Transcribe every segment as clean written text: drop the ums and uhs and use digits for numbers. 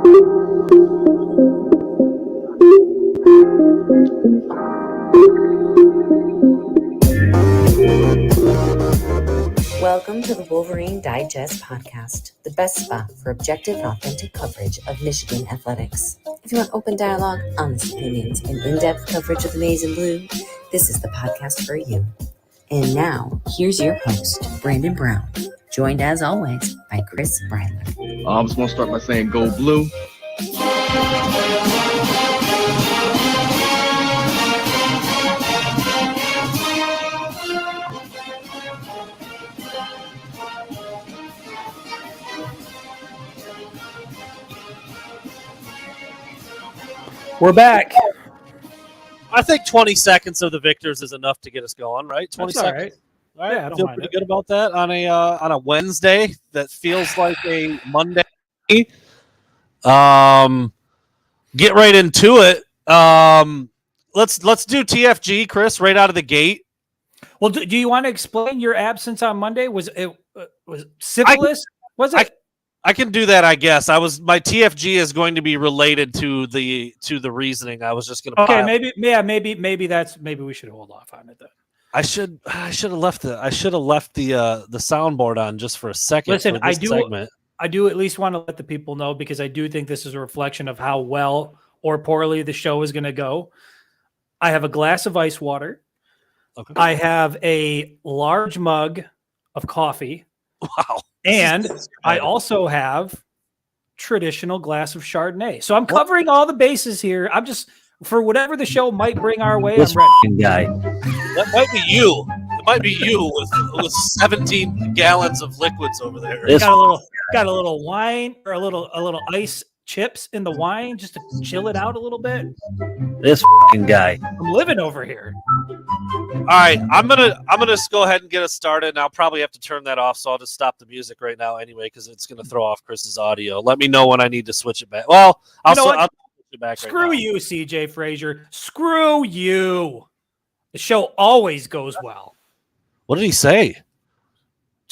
Welcome to the Wolverine Digest podcast, the best spot for objective and authentic coverage of Michigan athletics. If you want open dialogue, honest opinions, and in-depth coverage of the maize and blue, this is the podcast for you. And now, here's your host, Brandon Brown, joined as always by Chris Breiler. I just want to start by saying go blue. We're back. I think 20 seconds of the Victors is enough to get us going, right? 20 That's seconds. All right. Yeah, I don't feel pretty good about that on a Wednesday that feels like a Monday. Get right into it. Let's do TFG, Chris, right out of the gate. Well, do you want to explain your absence on Monday? Was it syphilis? Was it? I can do that, I guess. My TFG is going to be related to the reasoning. I was just going to. Okay, maybe we should hold off on it then. I should have left the soundboard on just for a second. Listen, for this segment. I do at least want to let the people know, because I do think this is a reflection of how well or poorly the show is going to go. I have a glass of ice water. Okay. I have a large mug of coffee. Wow. And I also have traditional glass of Chardonnay. So I'm covering all the bases here. I'm just, for whatever the show might bring our way, this I'm ready. Guy. That might be you. It might be you with 17 gallons of liquids over there. Got a little wine or a little ice chips in the wine just to chill it out a little bit. This guy. I'm living over here. All right, I'm gonna just go ahead and get us started, and I'll probably have to turn that off, so I'll just stop the music right now anyway, because it's gonna throw off Chris's audio. Let me know when I need to switch it back. Well, I'll switch it back. Screw right you, CJ Frazier. Screw you. The show always goes well. What did he say?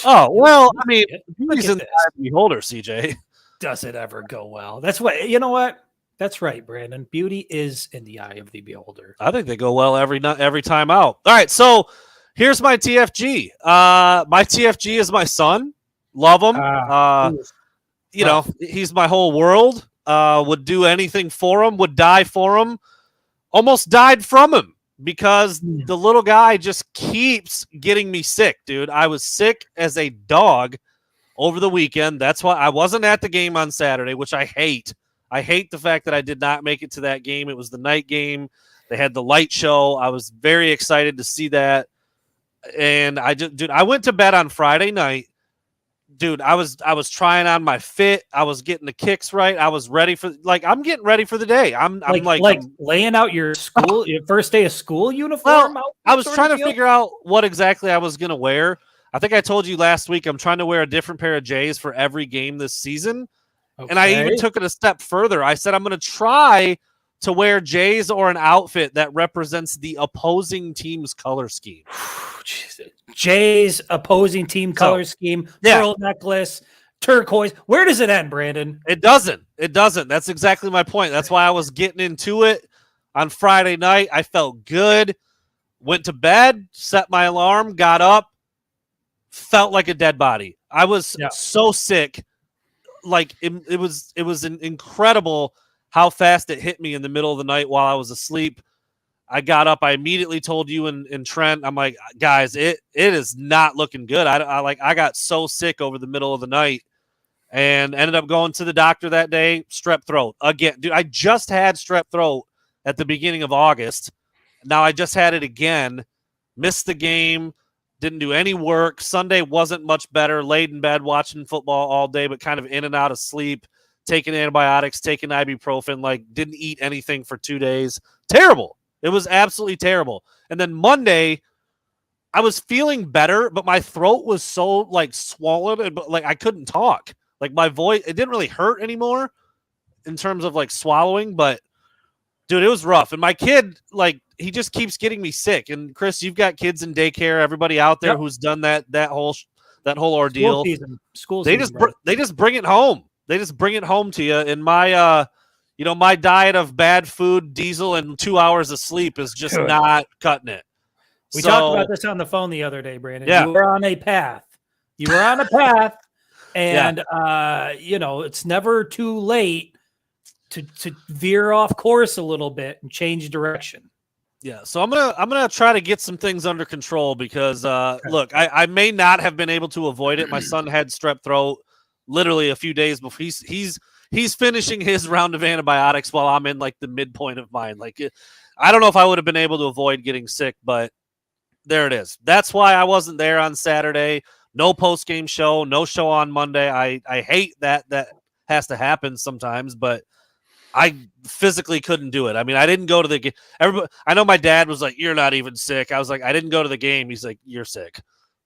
Oh well, I mean, he's in the eye of the beholder, CJ. Does it ever go well? That's what, you know what? That's right, Brandon. Beauty is in the eye of the beholder. I think they go well every time out. All right, so here's my TFG. My TFG is my son. Love him. You know, he's my whole world. Would do anything for him. Would die for him. Almost died from him because the little guy just keeps getting me sick, dude. I was sick as a dog over the weekend. That's why I wasn't at the game on Saturday, which I hate. I hate the fact that I did not make it to that game. It was the night game. They had the light show. I was very excited to see that. And I went to bed on Friday night. Dude, I was trying on my fit. I was getting the kicks right. I was ready for, I'm getting ready for the day. I'm laying out your your first day of school uniform. Well, I was trying to figure out what exactly I was going to wear. I think I told you last week I'm trying to wear a different pair of J's for every game this season. Okay. And I even took it a step further. I said I'm going to try to wear J's or an outfit that represents the opposing team's color scheme. J's opposing team color scheme, pearl necklace, turquoise. Where does it end, Brandon? It doesn't. That's exactly my point. That's why I was getting into it on Friday night. I felt good. Went to bed, set my alarm, got up. Felt like a dead body. I was so sick. It was incredible how fast it hit me in the middle of the night while I was asleep. I got up. I immediately told you and Trent, I'm like, guys, it is not looking good. I got so sick over the middle of the night and ended up going to the doctor that day. Strep throat again, dude. I just had strep throat at the beginning of August. Now I just had it again. Missed the game. Didn't do any work. Sunday wasn't much better. Laid in bed watching football all day, but kind of in and out of sleep, taking antibiotics, taking ibuprofen, didn't eat anything for 2 days. Terrible. It was absolutely terrible. And then Monday, I was feeling better, but my throat was so swollen and I couldn't talk. My voice, it didn't really hurt anymore in terms of swallowing, but dude, it was rough. And my kid, he just keeps getting me sick. And Chris, you've got kids in daycare. Everybody out there who's done that whole ordeal. School season, they just bring it home. They just bring it home to you. And my my diet of bad food, diesel, and 2 hours of sleep is just not cutting it. We talked about this on the phone the other day, Brandon. Yeah. You were on a path. And it's never too late to veer off course a little bit and change direction. Yeah, so I'm gonna try to get some things under control because look, I may not have been able to avoid it. My son had strep throat literally a few days before. He's finishing his round of antibiotics while I'm in like the midpoint of mine. Like, I don't know if I would have been able to avoid getting sick, but there it is. That's why I wasn't there on Saturday. No post-game show, no show on Monday. I hate that has to happen sometimes, but I physically couldn't do it. I mean, I didn't go to the game. I know my dad was like, "You're not even sick." I was like, "I didn't go to the game." He's like, "You're sick."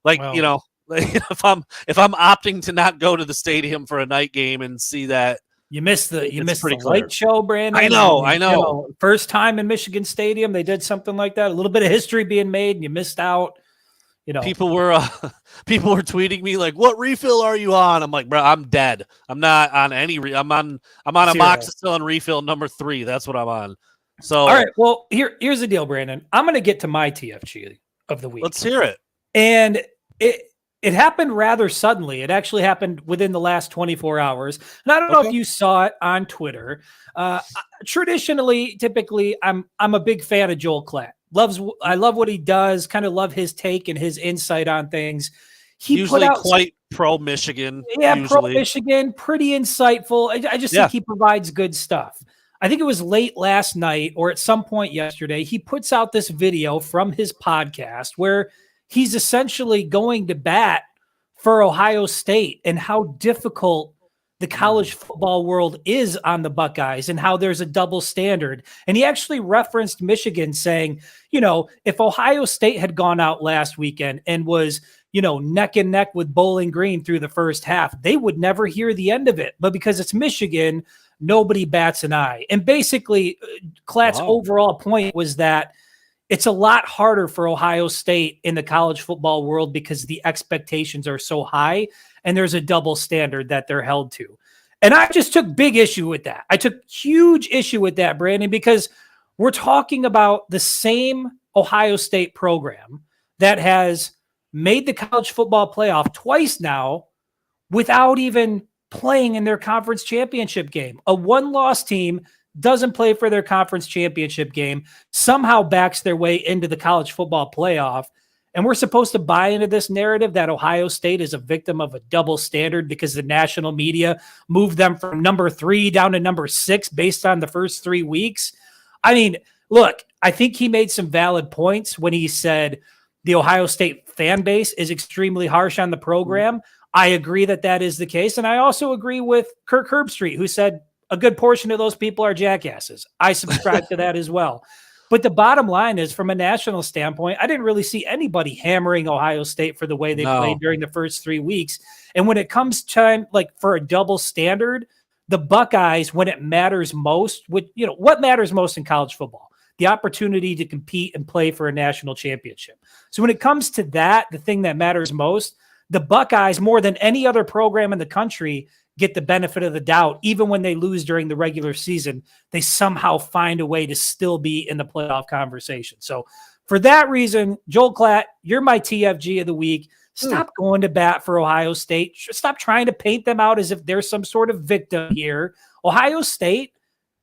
Like, well, if I'm opting to not go to the stadium for a night game and see that, you missed the light show, Brandon. I know. First time in Michigan Stadium, they did something like that. A little bit of history being made, and you missed out. People were tweeting me like, "What refill are you on?" I'm like, "Bro, I'm dead. I'm not on any. I'm on amoxicillin refill number 3. That's what I'm on." So, all right. Well, here's the deal, Brandon. I'm going to get to my TFG of the week. Let's hear it. And it happened rather suddenly. It actually happened within the last 24 hours. And I don't know if you saw it on Twitter. Typically, I'm a big fan of Joel Klatt. I love what he does. Kind of love his take and his insight on things. He usually quite pro Michigan. Yeah, pro Michigan, pretty insightful. I just think he provides good stuff. I think it was late last night or at some point yesterday, he puts out this video from his podcast where he's essentially going to bat for Ohio State and how difficult the college football world is on the Buckeyes and how there's a double standard. And he actually referenced Michigan saying, if Ohio State had gone out last weekend and was, neck and neck with Bowling Green through the first half, they would never hear the end of it. But because it's Michigan, nobody bats an eye. And basically, Klatt's overall point was that it's a lot harder for Ohio State in the college football world because the expectations are so high and there's a double standard that they're held to. And I just took big issue with that. I took huge issue with that, Brandon, because we're talking about the same Ohio State program that has made the college football playoff twice now without even playing in their conference championship game. A one-loss team doesn't play for their conference championship game, somehow backs their way into the college football playoff. And we're supposed to buy into this narrative that Ohio State is a victim of a double standard because the national media moved them from number 3 down to number 6 based on the first 3 weeks. I mean, look, I think he made some valid points when he said the Ohio State fan base is extremely harsh on the program. I agree that is the case. And I also agree with Kirk Herbstreit, who said a good portion of those people are jackasses. I subscribe to that as well. But the bottom line is, from a national standpoint, I didn't really see anybody hammering Ohio State for the way they played during the first 3 weeks. And when it comes time, like for a double standard, the Buckeyes, when it matters most, what matters most in college football? The opportunity to compete and play for a national championship. So when it comes to that, the thing that matters most, the Buckeyes, more than any other program in the country, get the benefit of the doubt. Even when they lose during the regular season, they somehow find a way to still be in the playoff conversation. So for that reason, Joel Klatt, you're my TFG of the week. Stop going to bat for Ohio State. Stop trying to paint them out as if they're some sort of victim here. Ohio State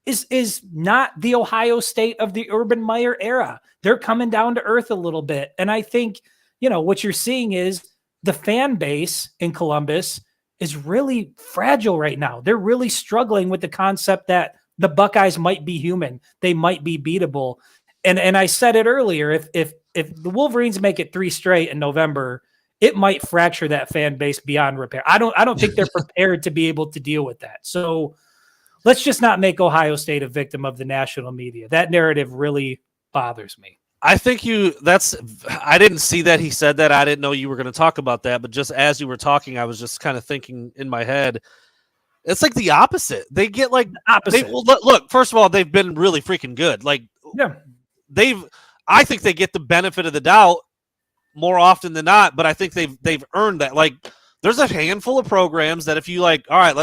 is not the Ohio State of the Urban Meyer era. They're coming down to earth a little bit. And I think, what you're seeing is the fan base in Columbus is really fragile right now. They're really struggling with the concept that the Buckeyes might be human. They might be beatable. And I said it earlier, if the Wolverines make it 3 straight in November, it might fracture that fan base beyond repair. I don't think they're prepared to be able to deal with that. So let's just not make Ohio State a victim of the national media. That narrative really bothers me. I think I didn't see that he said that. I didn't know you were going to talk about that, but just as you were talking, I was just kind of thinking in my head, it's like the opposite. They get like opposite. Look, first of all, they've been really freaking good. Like, I think they get the benefit of the doubt more often than not, but I think they've earned that. Like there's a handful of programs that if you like, all right,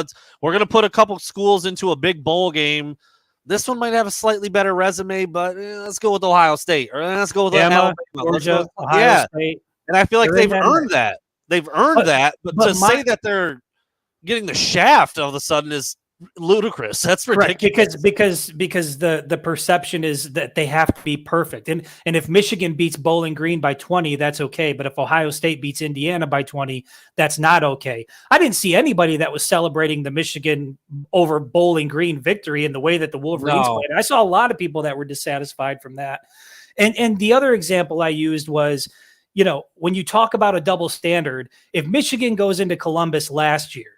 we're going to put a couple schools into a big bowl game. This one might have a slightly better resume, but let's go with Ohio State or let's go with Alabama, Georgia, Ohio State. And I feel like they've earned that. They've earned that, but to say that they're getting the shaft all of a sudden is ludicrous. That's ridiculous. Right, because the perception is that they have to be perfect. And if Michigan beats Bowling Green by 20, that's okay. But if Ohio State beats Indiana by 20, that's not okay. I didn't see anybody that was celebrating the Michigan over Bowling Green victory in the way that the Wolverines played. I saw a lot of people that were dissatisfied from that. And the other example I used was, when you talk about a double standard, if Michigan goes into Columbus last year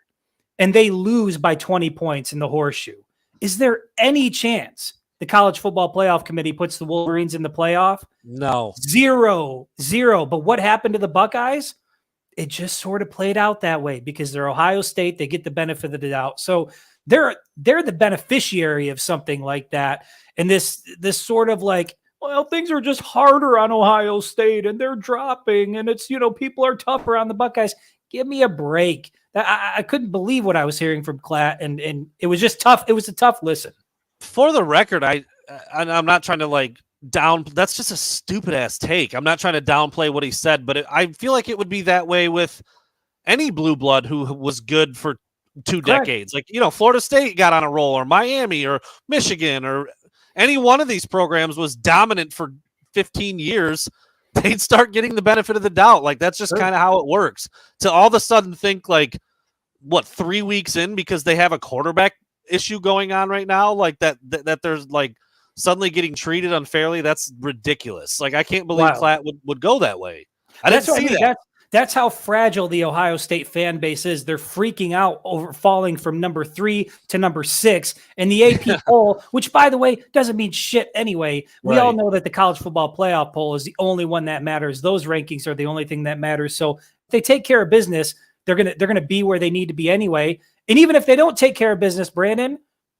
and they lose by 20 points in the horseshoe, is there any chance the College Football Playoff Committee puts the Wolverines in the playoff? No. Zero. But what happened to the Buckeyes? It just sort of played out that way because they're Ohio State. They get the benefit of the doubt. So they're the beneficiary of something like that. And this sort of like, well, things are just harder on Ohio State and they're dropping and it's, people are tougher on the Buckeyes. Give me a break. I couldn't believe what I was hearing from Klatt, and it was just tough. It was a tough listen. For the record, I'm not trying to like that's just a stupid ass take. I'm not trying to downplay what he said, but I feel like it would be that way with any blue blood who was good for 2 decades. Like, Florida State got on a roll, or Miami or Michigan, or any one of these programs was dominant for 15 years. They'd start getting the benefit of the doubt. Like, that's just kind of how it works. To all of a sudden think like, 3 weeks in because they have a quarterback issue going on right now, like that there's like suddenly getting treated unfairly. That's ridiculous. Like, I can't believe Klatt would go that way. I didn't see that. That's how fragile the Ohio State fan base is. They're freaking out over falling from number 3 to number 6 in the AP poll, which, by the way, doesn't mean shit anyway. We all know that the college football playoff poll is the only one that matters. Those rankings are the only thing that matters. So if they take care of business, they're gonna be where they need to be anyway. And even if they don't take care of business, Brandon,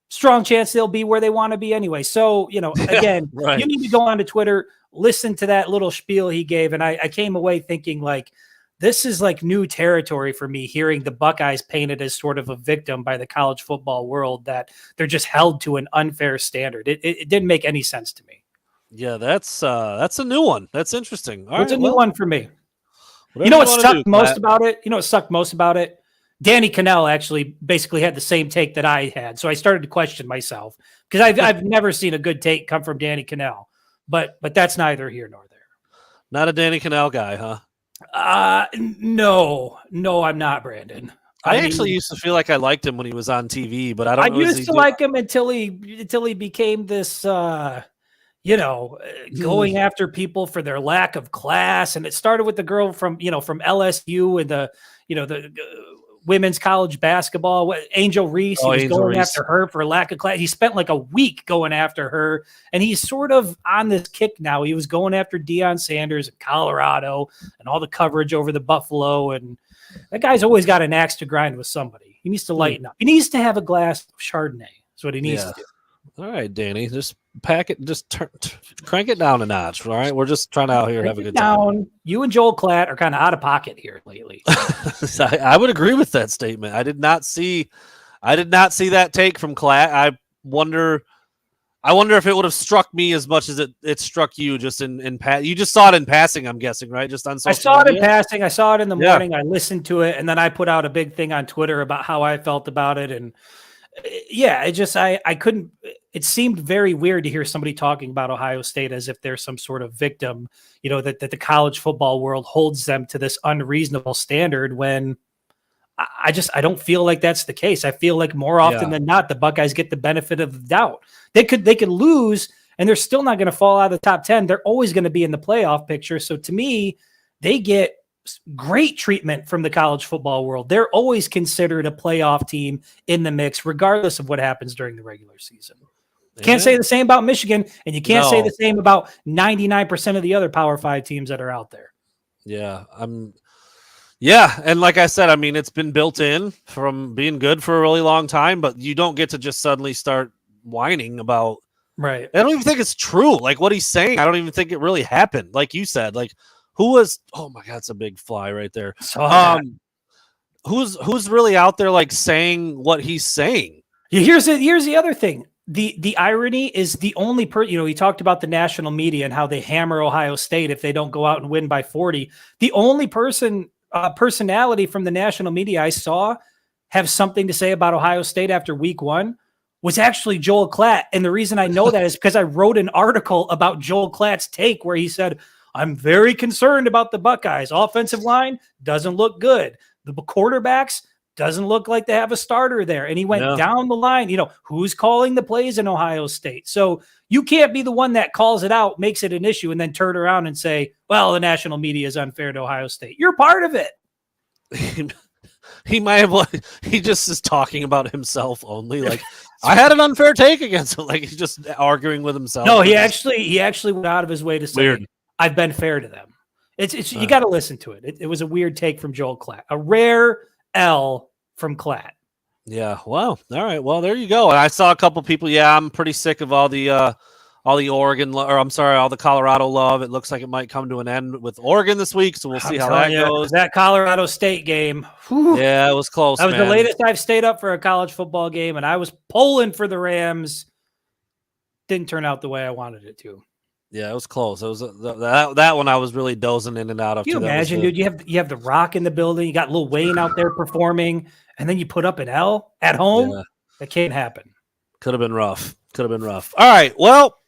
strong chance they'll be where they want to be anyway. So, again, you need to go onto Twitter, listen to that little spiel he gave. And I came away thinking like, this is like new territory for me, hearing the Buckeyes painted as sort of a victim by the college football world, that they're just held to an unfair standard. It didn't make any sense to me. Yeah, that's a new one. That's interesting. It's a new one for me. You know what sucked most about it? Danny Cannell actually basically had the same take that I had. So I started to question myself because I've never seen a good take come from Danny Cannell. But that's neither here nor there. Not a Danny Cannell guy, huh? No, I'm not, Brandon. I actually used to feel like I liked him when he was on TV, but I used to like him until he became this, going after people for their lack of class. And it started with the girl from LSU and the women's college basketball, Angel Reese. He was going after her for lack of class. He spent like a week going after her, and he's sort of on this kick now. He was going after Deion Sanders in Colorado and all the coverage over the Buffalo, and that guy's always got an axe to grind with somebody. He needs to lighten up. He needs to have a glass of Chardonnay. That's what he needs to do. All right, Danny, just pack it, just crank it down a notch. All right, we're just trying to out here have a good time. You and Joel Klatt are kind of out of pocket here lately. I would agree with that statement. I did not see that take from Klatt. I wonder if it would have struck me as much as it struck you. Just in you just saw it in passing, I'm guessing, right? Just on social I saw media? It in passing. I saw it in the morning. I listened to it, and then I put out a big thing on Twitter about how I felt about it, and I couldn't. It seemed very weird to hear somebody talking about Ohio State as if they're some sort of victim, that the college football world holds them to this unreasonable standard, when I don't feel like that's the case. I feel like more often than not, the Buckeyes get the benefit of the doubt. They could lose and they're still not going to fall out of the top 10. They're always going to be in the playoff picture. So to me, they get great treatment from the college football world. They're always considered a playoff team in the mix, regardless of what happens during the regular season. You can't say the same about Michigan, and you can't say the same about 99% of the other Power 5 teams that are out there. Yeah, and like I said, I mean, it's been built in from being good for a really long time, but you don't get to just suddenly start whining about. Right. I don't even think it's true. Like what he's saying, I don't even think it really happened. Like you said, like who was? Oh my God, it's a big fly right there. who's really out there like saying what he's saying? Here's the other thing. The irony is the only he talked about the national media and how they hammer Ohio State if they don't go out and win by 40. The only personality from the national media I saw have something to say about Ohio State after week 1 was actually Joel Klatt. And the reason I know that is because I wrote an article about Joel Klatt's take where he said, I'm very concerned about the Buckeyes. Offensive line doesn't look good. The quarterbacks doesn't look like they have a starter there. And he went down the line, who's calling the plays in Ohio State. So you can't be the one that calls it out, makes it an issue, and then turn around and say, well, the national media is unfair to Ohio State. You're part of it. He might have, he just is talking about himself only. Like, I had an unfair take against him. Like, he's just arguing with himself. No, he actually went out of his way to say, weird. I've been fair to them. It's you got to listen to it. It was a weird take from Joel Klatt, a rare L from Klatt. Yeah. Well, all right. Well, there you go. And I saw a couple people. Yeah, I'm pretty sick of all the Oregon, all the Colorado love. It looks like it might come to an end with Oregon this week, so we'll see how that goes. That Colorado State game. Whew, yeah, it was close. That was the latest I've stayed up for a college football game, and I was pulling for the Rams. Didn't turn out the way I wanted it to. Yeah, it was close. It was that one I was really dozing in and out of. Can you imagine, dude? You have the Rock in the building. You got Lil Wayne out there performing, and then you put up an L at home. Yeah. That can't happen. Could have been rough. All right. Well,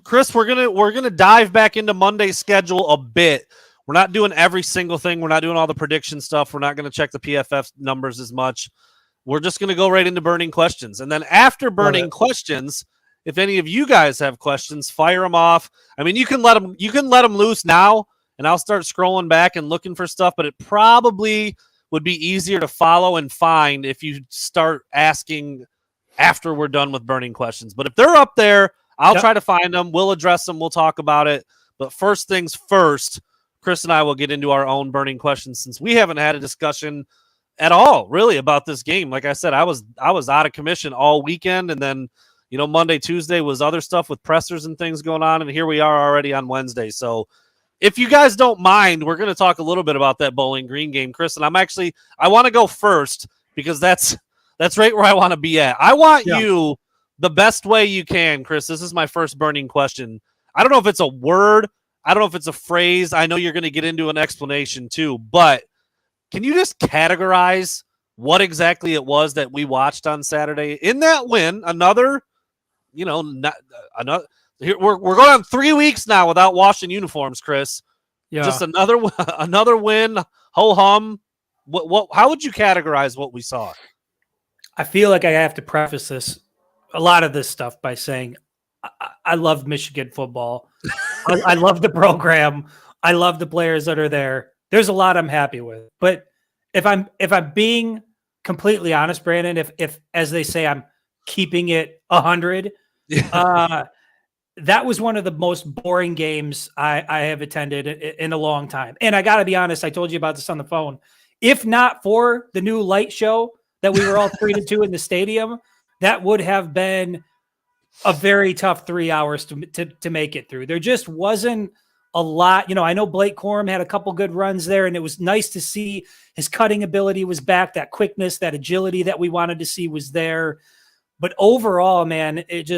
Chris, we're gonna dive back into Monday's schedule a bit. We're not doing every single thing. We're not doing all the prediction stuff. We're not going to check the PFF numbers as much. We're just going to go right into burning questions, and then after burning questions. If any of you guys have questions, fire them off. I mean, you can let them loose now, and I'll start scrolling back and looking for stuff, but it probably would be easier to follow and find if you start asking after we're done with burning questions. But if they're up there, I'll try to find them. We'll address them. We'll talk about it. But first things first, Chris and I will get into our own burning questions since we haven't had a discussion at all, really, about this game. Like I said, I was out of commission all weekend, and then Monday, Tuesday was other stuff with pressers and things going on, and here we are already on Wednesday. So if you guys don't mind, we're going to talk a little bit about that Bowling Green game, Chris, and I want to go first because that's right where I want to be at. I want you the best way you can, Chris. This is my first burning question. I don't know if it's a word. I don't know if it's a phrase. I know you're going to get into an explanation too, but can you just categorize what exactly it was that we watched on Saturday in that win? We're going on 3 weeks now without washing uniforms, Chris. Yeah. Just another win. Ho hum. How would you categorize what we saw? I feel like I have to preface a lot of this stuff by saying I love Michigan football. I love the program. I love the players that are there. There's a lot I'm happy with. But if I'm being completely honest, Brandon, if as they say, I'm keeping it 100. That was one of the most boring games I have attended in a long time. And I got to be honest, I told you about this on the phone. If not for the new light show that we were all treated to in the stadium, that would have been a very tough 3 hours to make it through. There just wasn't a lot. I know Blake Corum had a couple good runs there, and it was nice to see his cutting ability was back. That quickness, that agility that we wanted to see was there. But overall, man, it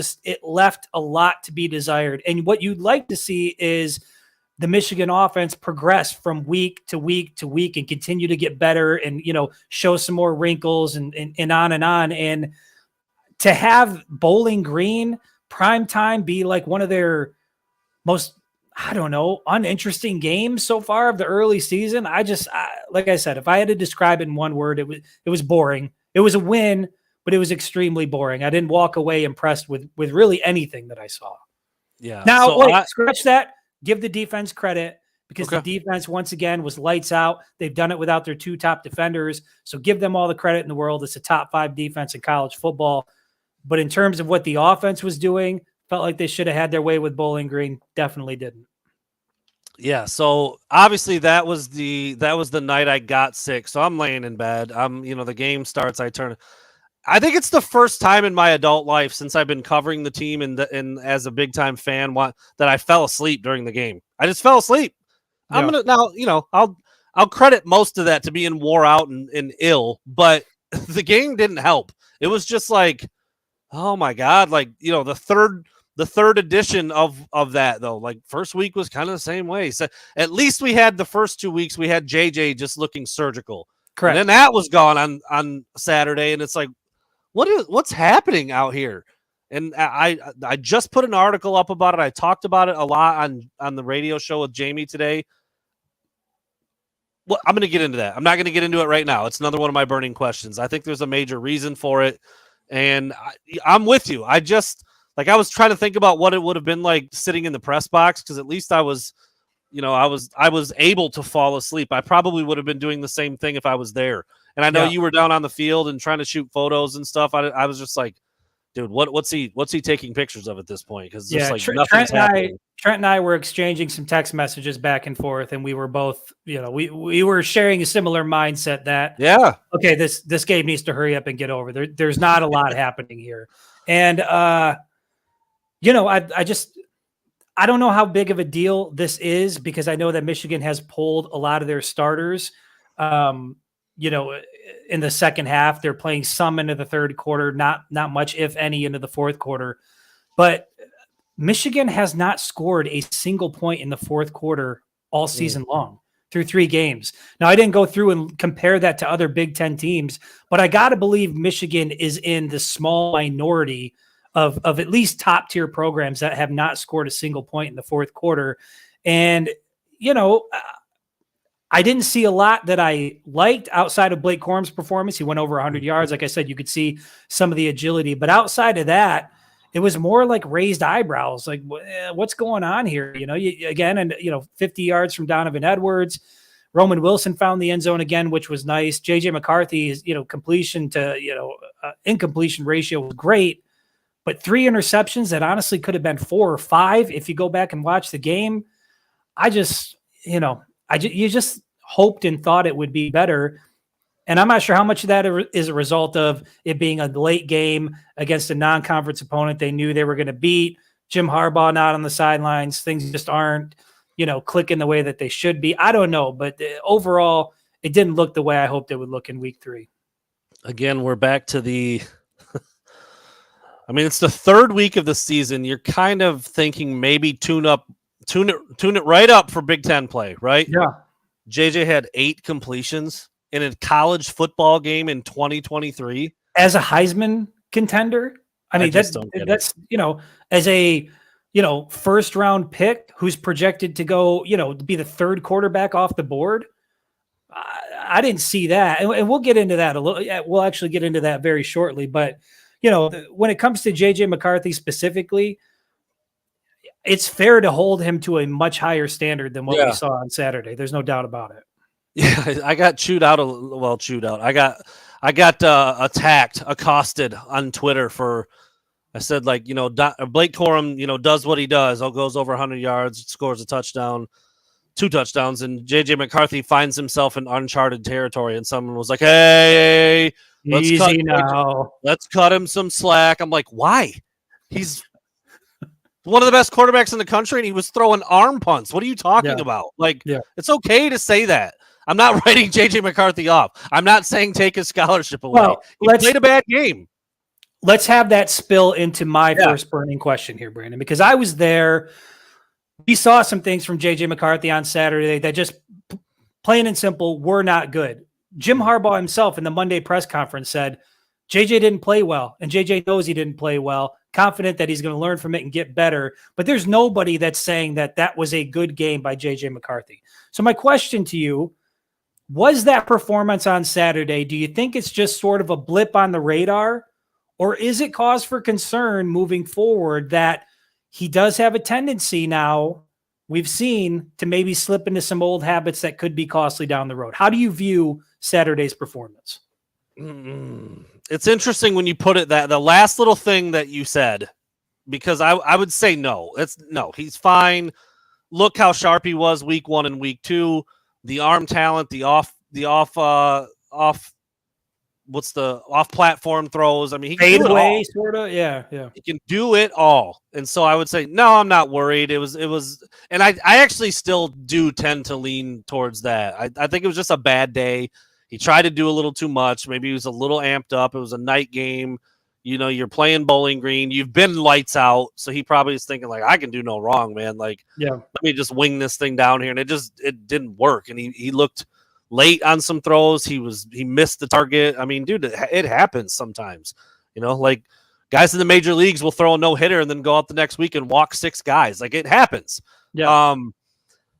left a lot to be desired. And what you'd like to see is the Michigan offense progress from week to week to week and continue to get better and, show some more wrinkles and on and on. And to have Bowling Green primetime be like one of their most, uninteresting games so far of the early season. Like I said, if I had to describe it in one word, it was boring. It was a win, but it was extremely boring. I didn't walk away impressed with really anything that I saw. Yeah. Now, scratch that. Give the defense credit because the defense, once again, was lights out. They've done it without their two top defenders. So give them all the credit in the world. It's a top 5 defense in college football. But in terms of what the offense was doing, felt like they should have had their way with Bowling Green. Definitely didn't. Yeah, so obviously that was the night I got sick. So I'm laying in bed. The game starts. I think it's the first time in my adult life since I've been covering the team and as a big time fan that I fell asleep during the game. I just fell asleep. Yeah. I'll credit most of that to being wore out and ill, but the game didn't help. It was just like, oh my God, like, the third edition of that though. Like first week was kind of the same way. So at least we had the first 2 weeks, we had JJ just looking surgical. Correct. And then that was gone on Saturday, and it's like, what's happening out here? And I just put an article up about it. I talked about it a lot on the radio show with Jamie today. Well, I'm going to get into that. I'm not going to get into it right now. It's another one of my burning questions. I think there's a major reason for it, and I'm with you. I was trying to think about what it would have been like sitting in the press box, because at least I was able to fall asleep. I probably would have been doing the same thing if I was there. And I know you were down on the field and trying to shoot photos and stuff. I was just like, dude, what's he taking pictures of at this point? Because nothing's happening. Trent and I were exchanging some text messages back and forth, and we were both, we were sharing a similar mindset that, okay, this game needs to hurry up and get over. There's not a lot happening here. And, I don't know how big of a deal this is, because I know that Michigan has pulled a lot of their starters. In the second half, they're playing some into the third quarter, not much, if any, into the fourth quarter. But Michigan has not scored a single point in the fourth quarter all season long through 3 games. Now, I didn't go through and compare that to other Big Ten teams, but I got to believe Michigan is in the small minority of at least top tier programs that have not scored a single point in the fourth quarter. And, I didn't see a lot that I liked outside of Blake Corum's performance. He went over 100 yards. Like I said, you could see some of the agility, but outside of that, it was more like raised eyebrows. Like, what's going on here? 50 yards from Donovan Edwards. Roman Wilson found the end zone again, which was nice. JJ McCarthy's, completion to, incompletion ratio was great, but 3 interceptions that honestly could have been 4 or 5 if you go back and watch the game. You just hoped and thought it would be better. And I'm not sure how much of that is a result of it being a late game against a non-conference opponent they knew they were going to beat. Jim Harbaugh not on the sidelines. Things just aren't, clicking the way that they should be. I don't know. But overall, it didn't look the way I hoped it would look in week 3. Again, we're back to it's the third week of the season. You're kind of thinking maybe tune it right up for Big Ten play, right? Yeah. JJ had 8 completions in a college football game in 2023 as a Heisman contender. That's as a first round pick who's projected to go, to be the third quarterback off the board. I didn't see that, and we'll get into that a little. We'll actually get into that very shortly. But when it comes to JJ McCarthy specifically, it's fair to hold him to a much higher standard than what we saw on Saturday. There's no doubt about it. Yeah, I got chewed out. I got accosted on Twitter for, I said, like, Blake Corum, does what he does. Goes over 100 yards, scores a touchdown, 2 touchdowns, and JJ McCarthy finds himself in uncharted territory. And someone was like, "Hey, let's cut him some slack." I'm like, why? He's one of the best quarterbacks in the country, and he was throwing arm punts. What are you talking about? It's okay to say that. I'm not writing JJ McCarthy off. I'm not saying take his scholarship away. Well, he played a bad game. Let's have that spill into my first burning question here, Brandon, because I was there. We saw some things from JJ McCarthy on Saturday that just plain and simple were not good. Jim Harbaugh himself in the Monday press conference said, JJ didn't play well, and JJ knows he didn't play well, confident that he's going to learn from it and get better. But there's nobody that's saying that was a good game by JJ McCarthy. So my question to you, was that performance on Saturday, do you think it's just sort of a blip on the radar, or is it cause for concern moving forward that he does have a tendency now, we've seen, to maybe slip into some old habits that could be costly down the road? How do you view Saturday's performance? It's interesting when you put it that the last little thing that you said, because I would say no. He's fine. Look how sharp he was week 1 and week 2. The arm talent, the off what's the off-platform throws. I mean, he can Fade do it away, all. sort of. Yeah, yeah. He can do it all. And so I would say, no, I'm not worried. It was, and I actually still do tend to lean towards that. I think it was just a bad day. He tried to do a little too much. Maybe he was a little amped up. It was a night game. You know, you're playing Bowling Green. You've been lights out. So he probably is thinking, like, I can do no wrong, man. Like, let me just wing this thing down here. And it didn't work. And he looked late on some throws. He missed the target. I mean, dude, it happens sometimes. You know, like guys in the major leagues will throw a no-hitter and then go out the next week and walk 6 guys. Like, it happens. Yeah.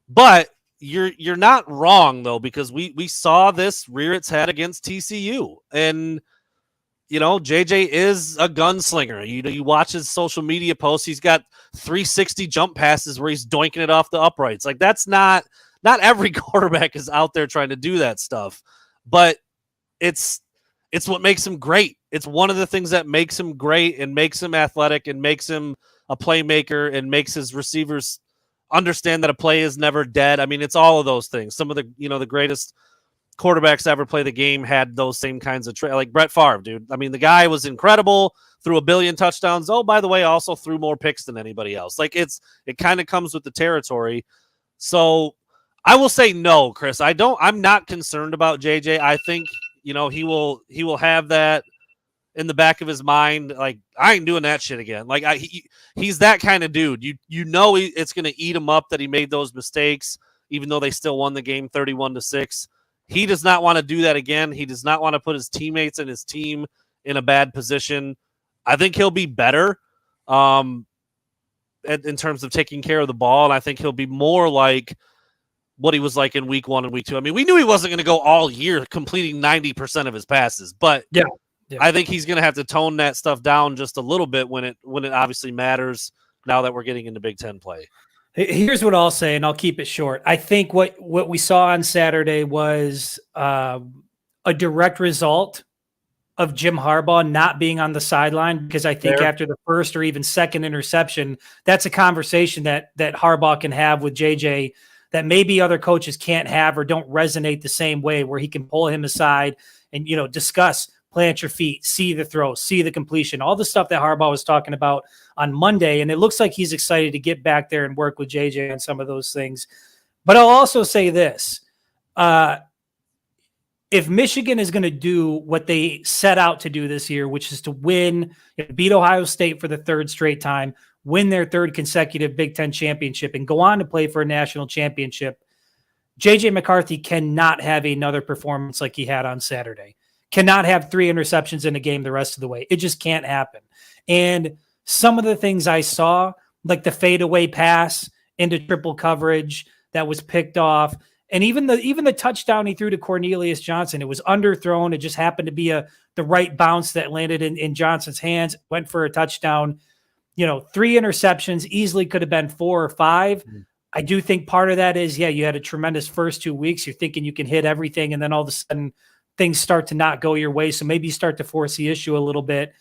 But you're not wrong, though, because we saw this rear its head against TCU. And, you know, JJ is a gunslinger. You watch his social media posts. He's got 360 jump passes where he's doinking it off the uprights. Like, that's not every quarterback is out there trying to do that stuff. But it's what makes him great. It's one of the things that makes him great and makes him athletic and makes him a playmaker and makes his receivers understand that a play is never dead. I mean, it's all of those things. Some of the, you know, the greatest quarterbacks to ever play the game had those same kinds of like Brett Favre, dude. I mean, the guy was incredible, threw 1 billion touchdowns. Oh, by the way, also threw more picks than anybody else. Like, it kind of comes with the territory. So I will say no, Chris. I'm not concerned about JJ. I think, you know, he will have that in the back of his mind. Like, I ain't doing that shit again. Like, he's that kind of dude. You know, it's going to eat him up that he made those mistakes, even though they still won the game 31-6. He does not want to do that again. He does not want to put his teammates and his team in a bad position. I think he'll be better in terms of taking care of the ball, and I think he'll be more like what he was like in week 1 and week 2. I mean, we knew he wasn't going to go all year completing 90% of his passes, but yeah. I think he's going to have to tone that stuff down just a little bit when it obviously matters now that we're getting into Big Ten play. Here's what I'll say, and I'll keep it short. I think what we saw on Saturday was a direct result of Jim Harbaugh not being on the sideline, because I think after the first or even second interception, that's a conversation that Harbaugh can have with JJ that maybe other coaches can't have or don't resonate the same way, where he can pull him aside and, you know, discuss, plant your feet, see the throw, see the completion, all the stuff that Harbaugh was talking about on Monday. And it looks like he's excited to get back there and work with JJ on some of those things. But I'll also say this. If Michigan is going to do what they set out to do this year, which is to win, beat Ohio State for the 3rd straight time, win their 3rd consecutive Big Ten championship, and go on to play for a national championship, J.J. McCarthy cannot have another performance like he had on Saturday. Cannot have 3 interceptions in a game the rest of the way. It just can't happen. And some of the things I saw, like the fadeaway pass into triple coverage that was picked off, and even the touchdown he threw to Cornelius Johnson, it was underthrown. It just happened to be the right bounce that landed in Johnson's hands, went for a touchdown. You know, 3 interceptions, easily could have been 4 or 5. I do think part of that is, you had a tremendous first 2 weeks. You're thinking you can hit everything, and then all of a sudden things start to not go your way. So maybe you start to force the issue a little bit.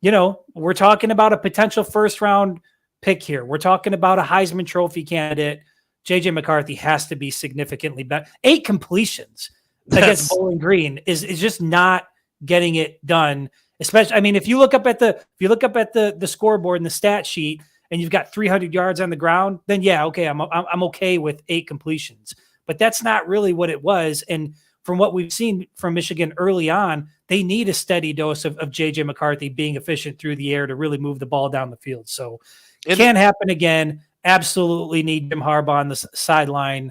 You know, we're talking about a potential 1st round pick here. We're talking about a Heisman Trophy candidate. J.J. McCarthy has to be significantly better. 8 completions against Bowling Green is just not getting it done. Especially, I mean, if you look up at the scoreboard and the stat sheet, and you've got 300 yards on the ground, then okay, I'm okay with 8 completions. But that's not really what it was. And from what we've seen from Michigan early on, they need a steady dose of J.J. McCarthy being efficient through the air to really move the ball down the field. So it can't happen again. Absolutely need Jim Harbaugh on the sideline.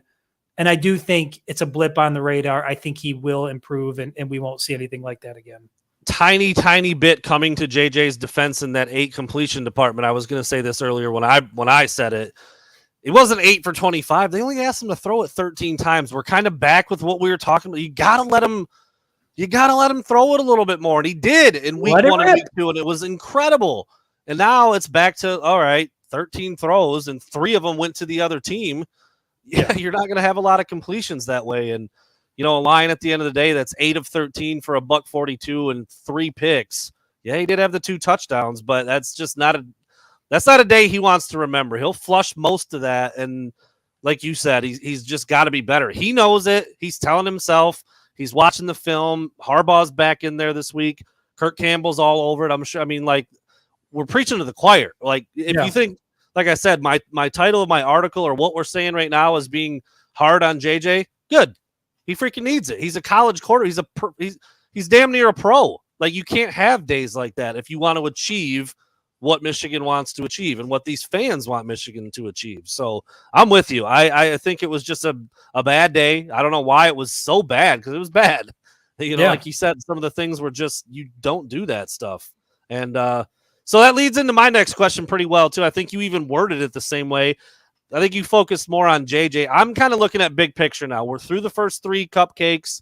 And I do think it's a blip on the radar. I think he will improve, and we won't see anything like that again. Tiny bit coming to JJ's defense in that 8 completion department. I was going to say this earlier when I said it. It wasn't 8 for 25. They only asked him to throw it 13 times. We're kind of back with what we were talking about. You got to let him throw it a little bit more. And he did in week 1 and week 2, and it was incredible. And now it's back to, all right, 13 throws, and 3 of them went to the other team. Yeah, you're not going to have a lot of completions that way. And, you know, a line at the end of the day that's 8 of 13 for $142 and 3 picks. Yeah, he did have the 2 touchdowns, but that's just not a day he wants to remember. He'll flush most of that, and like you said, he's just got to be better. He knows it. He's telling himself He's watching the film. Harbaugh's back in there this week. Kirk Campbell's all over it. I'm sure. I mean, like, we're preaching to the choir. Like, if you think, like I said, my title of my article or what we're saying right now is being hard on JJ, good. He freaking needs it. He's a college quarter. He's damn near a pro. Like, you can't have days like that if you want to achieve what Michigan wants to achieve and what these fans want Michigan to achieve. So I'm with you. I think it was just a bad day. I don't know why it was so bad, because it was bad. Like you said, some of the things were just, you don't do that stuff. And so that leads into my next question pretty well, too. I think you even worded it the same way. I think you focused more on JJ. I'm kind of looking at big picture now. We're through the first 3 cupcakes.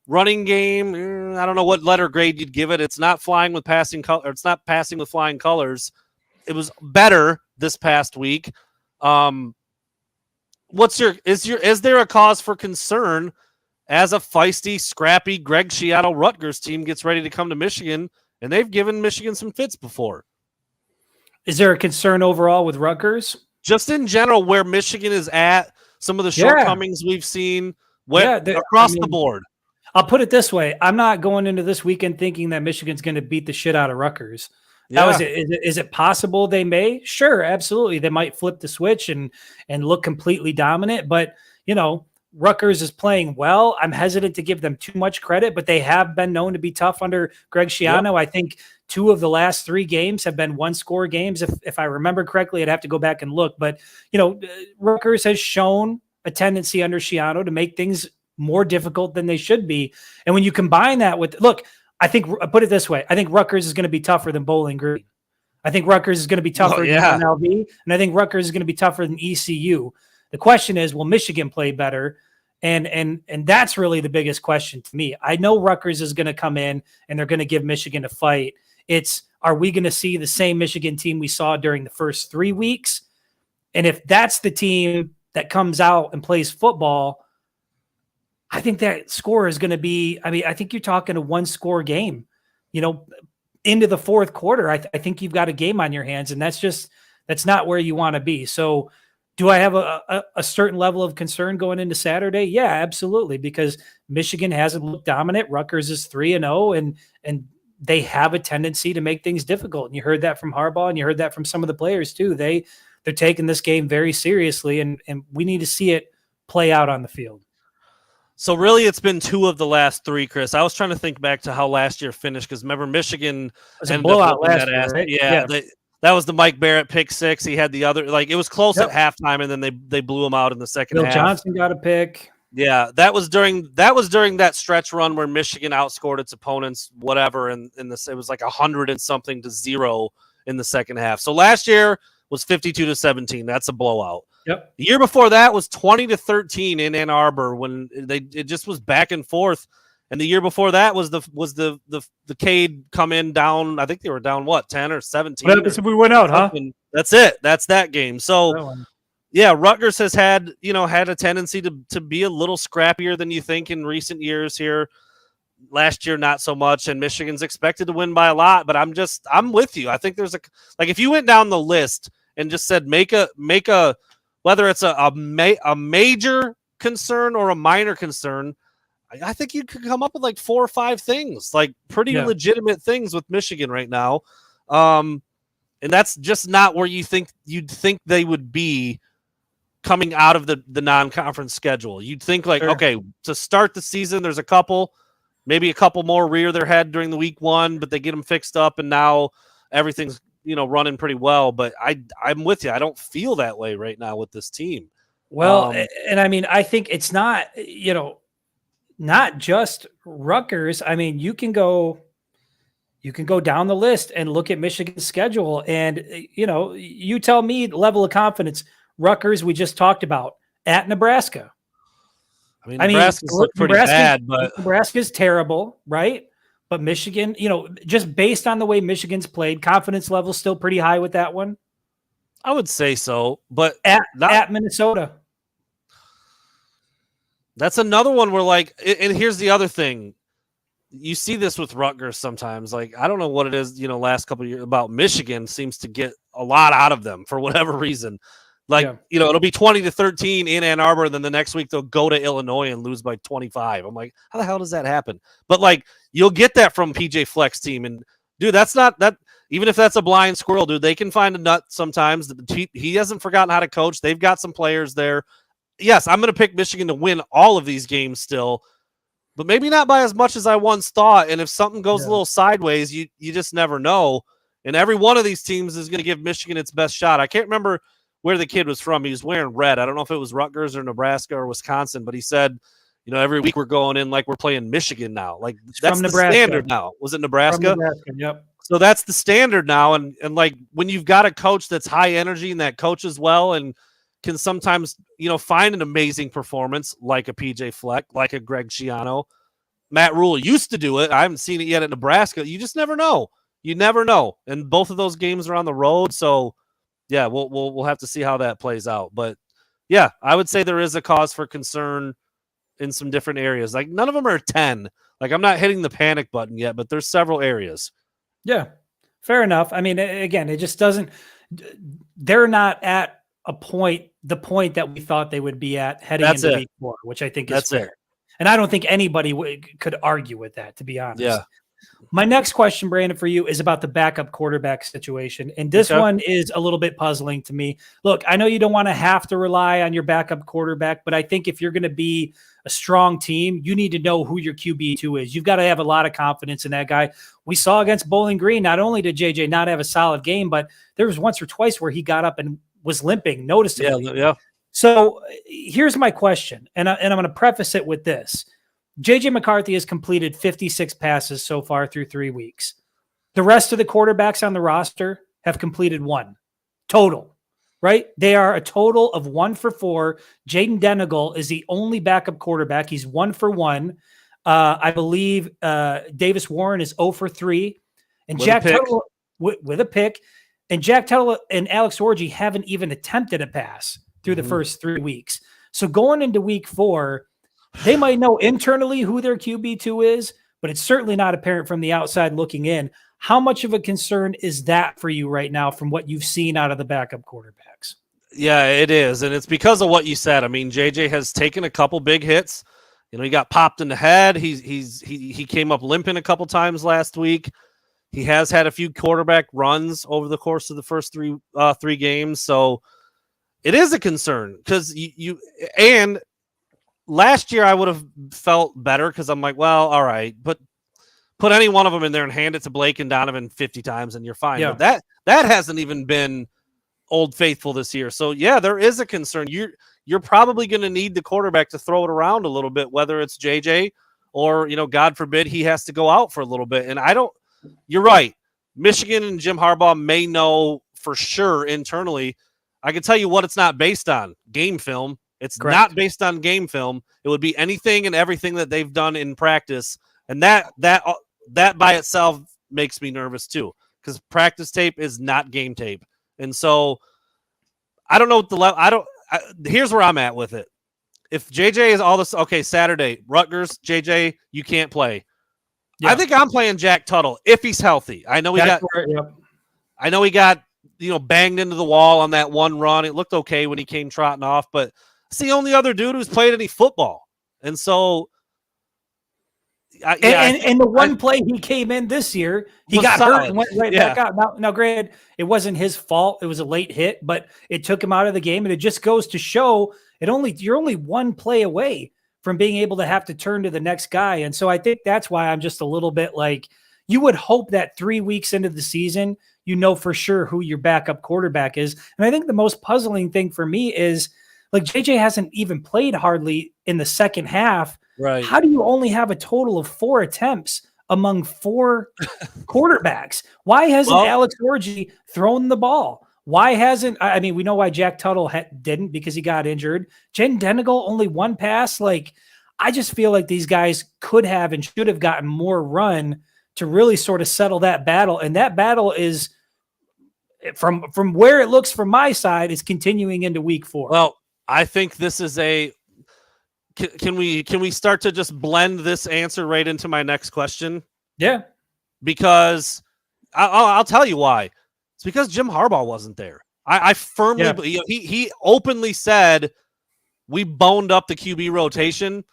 Running game, I don't know what letter grade you'd give it. It's not flying with passing color. It's not passing with flying colors. It was better this past week. Is there a cause for concern as a feisty, scrappy Greg Schiano Rutgers team gets ready to come to Michigan, and they've given Michigan some fits before? Is there a concern overall with Rutgers? Just in general, where Michigan is at, some of the shortcomings we've seen across the board. I'll put it this way. I'm not going into this weekend thinking that Michigan's going to beat the shit out of Rutgers. Yeah. Is it possible they may? Sure, absolutely. They might flip the switch and look completely dominant. But, Rutgers is playing well. I'm hesitant to give them too much credit, but they have been known to be tough under Greg Schiano. Yep. I think 2 of the last 3 games have been 1-score games. If I remember correctly, I'd have to go back and look. But, Rutgers has shown a tendency under Schiano to make things more difficult than they should be. And when you combine that with, I put it this way. I think Rutgers is going to be tougher than Bowling Green. I think Rutgers is going to be tougher than MLB, and I think Rutgers is going to be tougher than ECU. The question is, will Michigan play better? And that's really the biggest question to me. I know Rutgers is going to come in and they're going to give Michigan a fight. Are we going to see the same Michigan team we saw during the first 3 weeks? And if that's the team that comes out and plays football, I think that score is going to be, I think you're talking a 1-score game, into the fourth quarter. I think you've got a game on your hands, and that's not where you want to be. So do I have a certain level of concern going into Saturday? Yeah, absolutely. Because Michigan hasn't looked dominant. Rutgers is 3-0 and they have a tendency to make things difficult. And you heard that from Harbaugh, and you heard that from some of the players too. They're taking this game very seriously, and we need to see it play out on the field. So really, it's been 2 of the last 3, Chris. I was trying to think back to how last year finished, because remember, Michigan was a blowout last year, right? Yeah. That was the Mike Barrett pick 6. He had the other, it was close at halftime, and then they blew him out in the second half. Bill Johnson got a pick. Yeah, that was during that stretch run where Michigan outscored its opponents, whatever, and it was like 100 and something to 0 in the second half. So last year was 52-17. That's a blowout. Yep. The year before that was 20-13 in Ann Arbor when it just was back and forth. And the year before that was the Cade come in down. I think they were down 10 or 17. What happens if we went out, huh? That's it. That's that game. So yeah, Rutgers has had a tendency to be a little scrappier than you think in recent years here. Last year, not so much, and Michigan's expected to win by a lot. But I'm with you. I think there's if you went down the list and just said make a whether it's a major concern or a minor concern, I think you could come up with 4 or 5 things, pretty legitimate things with Michigan right now. And that's just not where you'd think they would be coming out of the non-conference schedule. You'd think okay, to start the season, there's maybe a couple more rear their head during the week 1, but they get them fixed up, and now everything's running pretty well. But I'm with you. I don't feel that way right now with this team. Well, and I think it's not, not just Rutgers. You can go down the list and look at Michigan's schedule, and you tell me the level of confidence. Rutgers, we just talked about, at Nebraska. Nebraska's looked pretty bad, but Nebraska's terrible, right? But Michigan, just based on the way Michigan's played, confidence level still pretty high with that one. I would say so, but at Minnesota. That's another one where and here's the other thing. You see this with Rutgers sometimes. I don't know what it is, last couple of years about Michigan seems to get a lot out of them for whatever reason. It'll be 20-13 in Ann Arbor, and then the next week they'll go to Illinois and lose by 25. I'm like, how the hell does that happen? But like, you'll get that from PJ Fleck's team, and dude, that's not that. Even if that's a blind squirrel, dude, they can find a nut sometimes. He hasn't forgotten how to coach. They've got some players there. Yes, I'm going to pick Michigan to win all of these games still, but maybe not by as much as I once thought. And if something goes a little sideways, you just never know. And every one of these teams is going to give Michigan its best shot. I can't remember where the kid was from. He was wearing red. I don't know if it was Rutgers or Nebraska or Wisconsin, but he said, every week we're going in like we're playing Michigan now. Like, that's the standard now. Was it Nebraska? From Nebraska, yep. So that's the standard now. And like, when you've got a coach that's high energy and that coaches well and can sometimes, find an amazing performance like a PJ Fleck, like a Greg Schiano. Matt Rule used to do it. I haven't seen it yet at Nebraska. You just never know. You never know. And both of those games are on the road. So yeah, we'll have to see how that plays out. But yeah, I would say there is a cause for concern in some different areas. Like, none of them are 10. Like, I'm not hitting the panic button yet, but there's several areas. Yeah, fair enough. I mean, again, it just doesn't, they're not at the point that we thought they would be at heading into week 4, which I think is fair. And I don't think anybody could argue with that, to be honest. Yeah. My next question, Brandon, for you is about the backup quarterback situation. And this one is a little bit puzzling to me. Look, I know you don't want to have to rely on your backup quarterback, but I think if you're going to be a strong team, you need to know who your QB2 is. You've got to have a lot of confidence in that guy. We saw against Bowling Green, not only did JJ not have a solid game, but there was once or twice where he got up and was limping noticeably. Yeah. So here's my question, and I'm going to preface it with this. JJ McCarthy has completed 56 passes so far through 3 weeks. The rest of the quarterbacks on the roster have completed 1 total, right? They are a total of 1 for 4. Jaden Denegal is the only backup quarterback. He's 1 for 1. I believe Davis Warren is 0 for 3. And Jack Tuttle with a pick. And Jack Tuttle and Alex Orji haven't even attempted a pass through the first 3 weeks. So going into week 4, they might know internally who their QB2 is, but it's certainly not apparent from the outside looking in. How much of a concern is that for you right now from what you've seen out of the backup quarterbacks? Yeah, it is. And it's because of what you said. I mean, JJ has taken a couple big hits. He got popped in the head. He came up limping a couple times last week. He has had a few quarterback runs over the course of the first three games. So it is a concern because and last year I would have felt better because I'm like, well, all right, but put any one of them in there and hand it to Blake and Donovan 50 times and you're fine. Yeah. But that hasn't even been Old Faithful this year. So yeah, there is a concern. You're probably going to need the quarterback to throw it around a little bit, whether it's JJ or, God forbid he has to go out for a little bit. And you're right. Michigan and Jim Harbaugh may know for sure internally. I can tell you what it's not based on: game film. It's Correct. Not based on game film. It would be anything and everything that they've done in practice. And that by itself makes me nervous too, because practice tape is not game tape. And so I don't know what the level. Here's where I'm at with it. If JJ is all this, okay, Saturday, Rutgers, JJ, you can't play. Yeah. I think I'm playing Jack Tuttle if he's healthy. I know he got banged into the wall on that one run. It looked okay when he came trotting off, but it's the only other dude who's played any football. And so, the one play he came in this year, he got hurt and went right back out. Now, granted, it wasn't his fault. It was a late hit, but it took him out of the game. And it just goes to show you're only one play away from being able to have to turn to the next guy. And so I think that's why I'm just a little bit like, you would hope that 3 weeks into the season, for sure who your backup quarterback is. And I think the most puzzling thing for me is, like, JJ hasn't even played hardly in the second half. Right. How do you only have a total of 4 attempts among 4 quarterbacks? Why hasn't Alex Orji thrown the ball? Why hasn't – I mean, we know why Jack Tuttle didn't, because he got injured. Jen Denegal, only 1 pass. Like, I just feel like these guys could have and should have gotten more run to really sort of settle that battle. And that battle is, from where it looks from my side, is continuing into week 4. Well, I think this is a – can we start to just blend this answer right into my next question? Yeah. Because I'll tell you why. It's because Jim Harbaugh wasn't there. I firmly believe he openly said we boned up the QB rotation.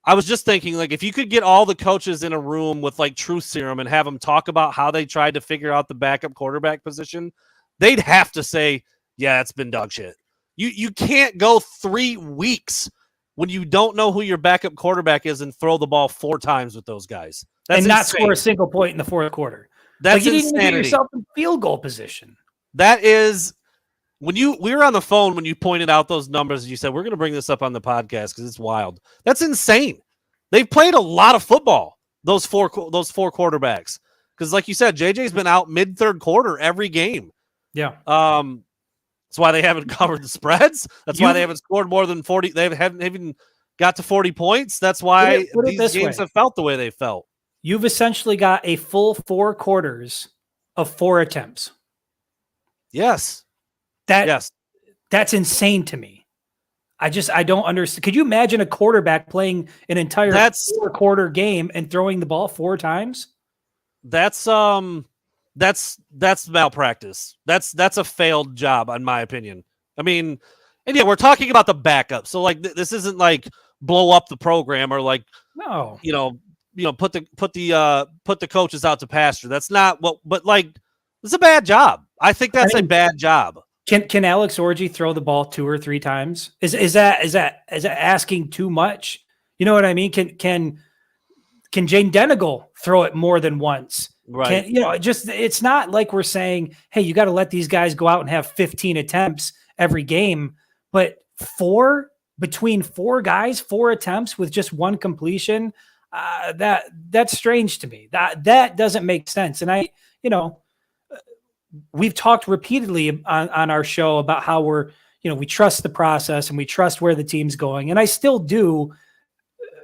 I was just thinking, like, if you could get all the coaches in a room with like truth serum and have them talk about how they tried to figure out the backup quarterback position, they'd have to say, yeah, it's been dog shit. You can't go 3 weeks when you don't know who your backup quarterback is and throw the ball 4 times with those guys. That's and not insane. Score a single point in the fourth quarter. That's you didn't insanity. even get yourself in field goal position. That is we were on the phone when you pointed out those numbers and you said, we're going to bring this up on the podcast because it's wild. That's insane. They've played a lot of football, those four quarterbacks. Because like you said, JJ's been out mid-third quarter every game. Yeah. That's why they haven't covered the spreads. That's why they haven't scored more than 40. They haven't even got to 40 points. That's why these games have felt the way they felt. You've essentially got a full 4 quarters of 4 attempts. Yes. That's insane to me. I don't understand. Could you imagine a quarterback playing an entire 4-quarter game and throwing the ball 4 times? That's malpractice. That's a failed job, in my opinion. I mean, and yeah, we're talking about the backup. So like, this isn't like blow up the program or like, no, put the coaches out to pasture. That's not what. But like, it's a bad job. I think that's a bad job. Can Alex Orji throw the ball 2 or 3 times? Is that asking too much? You know what I mean? Can Jane Denegal throw it more than once? Right. It's not like we're saying, hey, you got to let these guys go out and have 15 attempts every game, but 4 guys, 4 attempts with just 1 completion. That's strange to me. That doesn't make sense. And we've talked repeatedly on our show about how we trust the process and we trust where the team's going. And I still do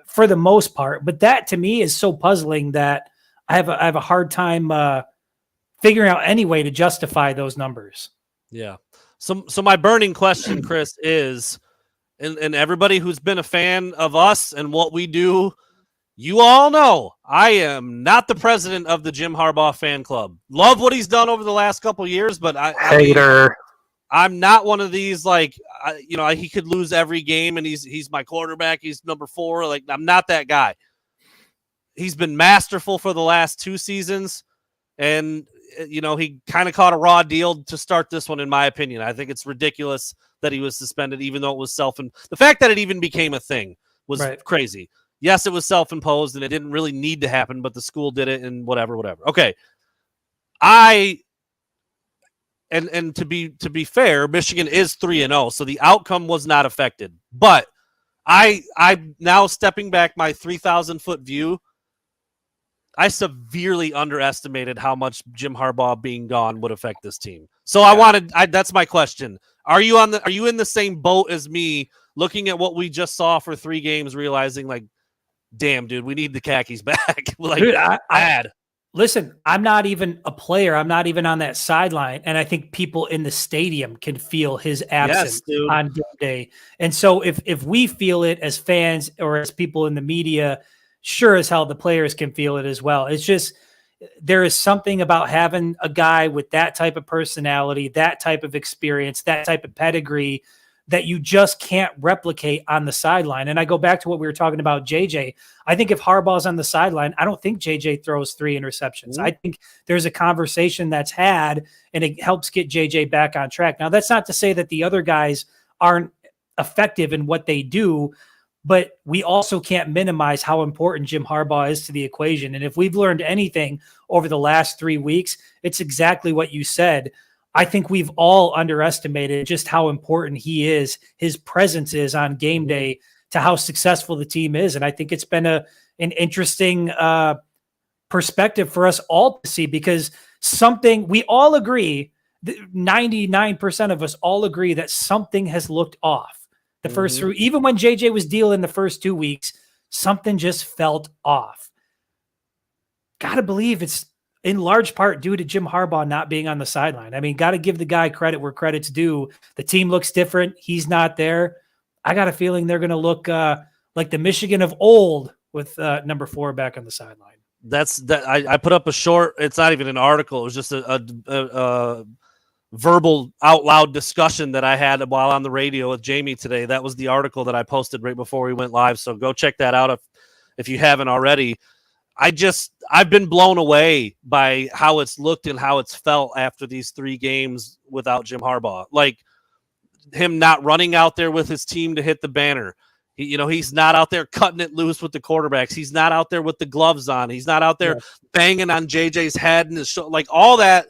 for the most part, but that to me is so puzzling that I have a hard time figuring out any way to justify those numbers. Yeah. So my burning question, Chris, is, and everybody who's been a fan of us and what we do, you all know I am not the president of the Jim Harbaugh fan club. Love what he's done over the last couple of years, but I'm not one of these like, he could lose every game and he's my quarterback. He's number 4. Like, I'm not that guy. He's been masterful for the last 2 seasons, and he kind of caught a raw deal to start this one, in my opinion. I think it's ridiculous that he was suspended, even though it was the fact that it even became a thing was crazy. Yes, it was self-imposed and it didn't really need to happen, but the school did it and whatever. Okay. And to be fair, Michigan is 3-0, so the outcome was not affected. But I now stepping back my 3,000-foot view, I severely underestimated how much Jim Harbaugh being gone would affect this team. So that's my question. Are you in the same boat as me, looking at what we just saw for 3 games, realizing like, damn, dude, we need the khakis back? Like, dude, listen, I'm not even a player. I'm not even on that sideline. And I think people in the stadium can feel his absence on game day. And so if we feel it as fans or as people in the media, sure as hell the players can feel it as well. It's just, there is something about having a guy with that type of personality, that type of experience, that type of pedigree that you just can't replicate on the sideline. And I go back to what we were talking about, JJ. I think if Harbaugh's on the sideline, I don't think JJ throws 3 interceptions. I think there's a conversation that's had, and it helps get JJ back on track. Now, that's not to say that the other guys aren't effective in what they do, but we also can't minimize how important Jim Harbaugh is to the equation. And if we've learned anything over the last 3 weeks, it's exactly what you said. I think we've all underestimated just how important he is, his presence is on game day, to how successful the team is. And I think it's been an interesting perspective for us all to see, because we all agree, 99% of us all agree that something has looked off the first 3, even when JJ was dealing the first 2 weeks, something just felt off. Got to believe it's in large part due to Jim Harbaugh not being on the sideline. I mean, got to give the guy credit where credit's due. The team looks different. He's not there. I got a feeling they're going to look like the Michigan of old with number 4 back on the sideline. That's that. I put up a short. It's not even an article. It was just a verbal out loud discussion that I had while on the radio with Jamie today. That was the article that I posted right before we went live. So go check that out if you haven't already. I've been blown away by how it's looked and how it's felt after these 3 games without Jim Harbaugh. Like him not running out there with his team to hit the banner. He's not out there cutting it loose with the quarterbacks. He's not out there with the gloves on. He's not out there banging on JJ's head and his like all that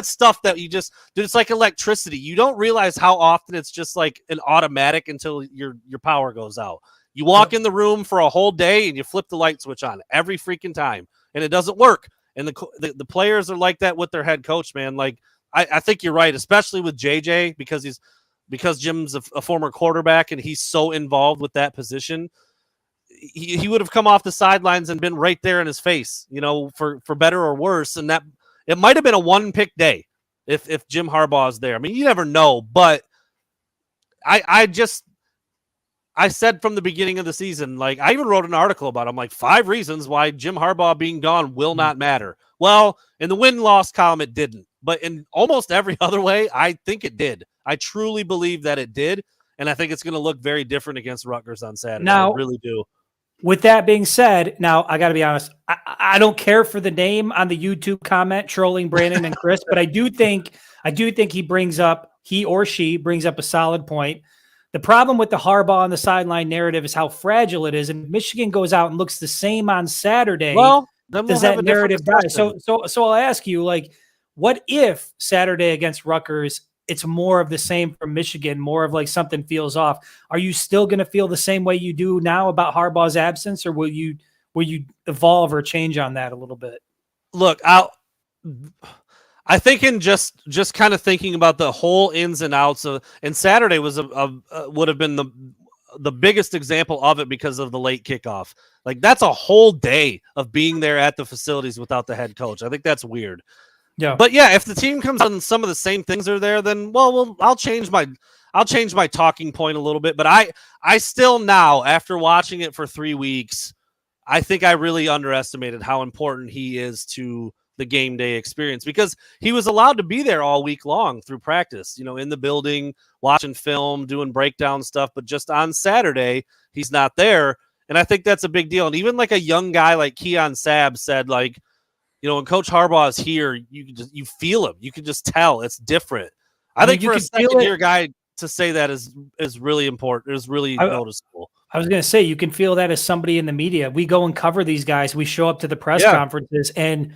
stuff that you just, dude, it's like electricity. You don't realize how often it's just like an automatic until your power goes out. You walk in the room for a whole day and you flip the light switch on every freaking time and it doesn't work. And the players are like that with their head coach, man. Like I think you're right, especially with JJ because Jim's a former quarterback and he's so involved with that position. He would have come off the sidelines and been right there in his face, for better or worse. And that it might have been a 1-pick day if Jim Harbaugh is there. I mean, you never know, but I said from the beginning of the season, like I even wrote an article about him, like 5 reasons why Jim Harbaugh being gone will not matter. Well, in the win-loss column, it didn't, but in almost every other way, I think it did. I truly believe that it did, and I think it's going to look very different against Rutgers on Saturday. Now, I really do. With that being said, now I got to be honest. I don't care for the name on the YouTube comment trolling Brandon and Chris, but I do think he or she brings up a solid point. The problem with the Harbaugh on the sideline narrative is how fragile it is, and Michigan goes out and looks the same on Saturday. Well, then does that narrative die? So I'll ask you, like, what if Saturday against Rutgers, it's more of the same from Michigan, more of like something feels off? Are you still going to feel the same way you do now about Harbaugh's absence, or will you evolve or change on that a little bit? Look, I think in just kind of thinking about the whole ins and outs of, and Saturday was would have been the biggest example of it because of the late kickoff. Like that's a whole day of being there at the facilities without the head coach. I think that's weird. Yeah, but yeah, if the team comes on some of the same things are there, then I'll change my talking point a little bit. But I still now, after watching it for 3 weeks, I think I really underestimated how important he is to the game day experience because he was allowed to be there all week long through practice, in the building, watching film, doing breakdown stuff. But just on Saturday, he's not there, and I think that's a big deal. And even like a young guy like Keon Sabb said, like, when Coach Harbaugh is here, you feel him. You can just tell it's different. I think for a second-year guy to say that is really important. Is really noticeable. I was going to say, you can feel that as somebody in the media. We go and cover these guys. We show up to the press conferences, and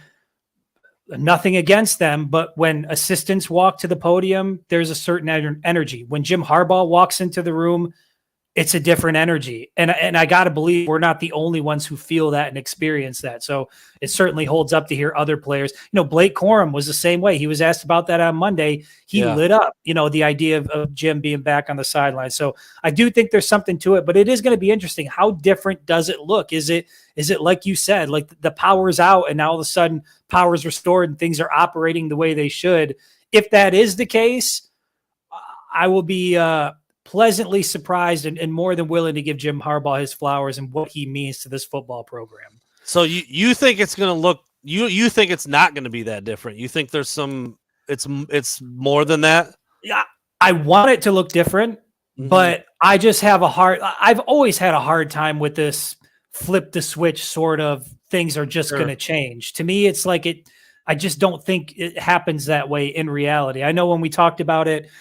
nothing against them, but when assistants walk to the podium, there's a certain energy. When Jim Harbaugh walks into the room, it's a different energy. And I got to believe we're not the only ones who feel that and experience that. So it certainly holds up to hear other players. Blake Corum was the same way. He was asked about that on Monday. He lit up, the idea of Jim being back on the sideline. So I do think there's something to it, but it is going to be interesting. How different does it look? Is it like you said, like the power's out and now all of a sudden power's restored and things are operating the way they should? If that is the case, I will be pleasantly surprised and more than willing to give Jim Harbaugh his flowers and what he means to this football program. So you think it's going to look, you think it's not going to be that different? You think there's it's more than that? Yeah, I want it to look different, but I just have I've always had a hard time with this flip the switch sort of things are just going to change. To me, it's like I just don't think it happens that way in reality. I know when we talked about it,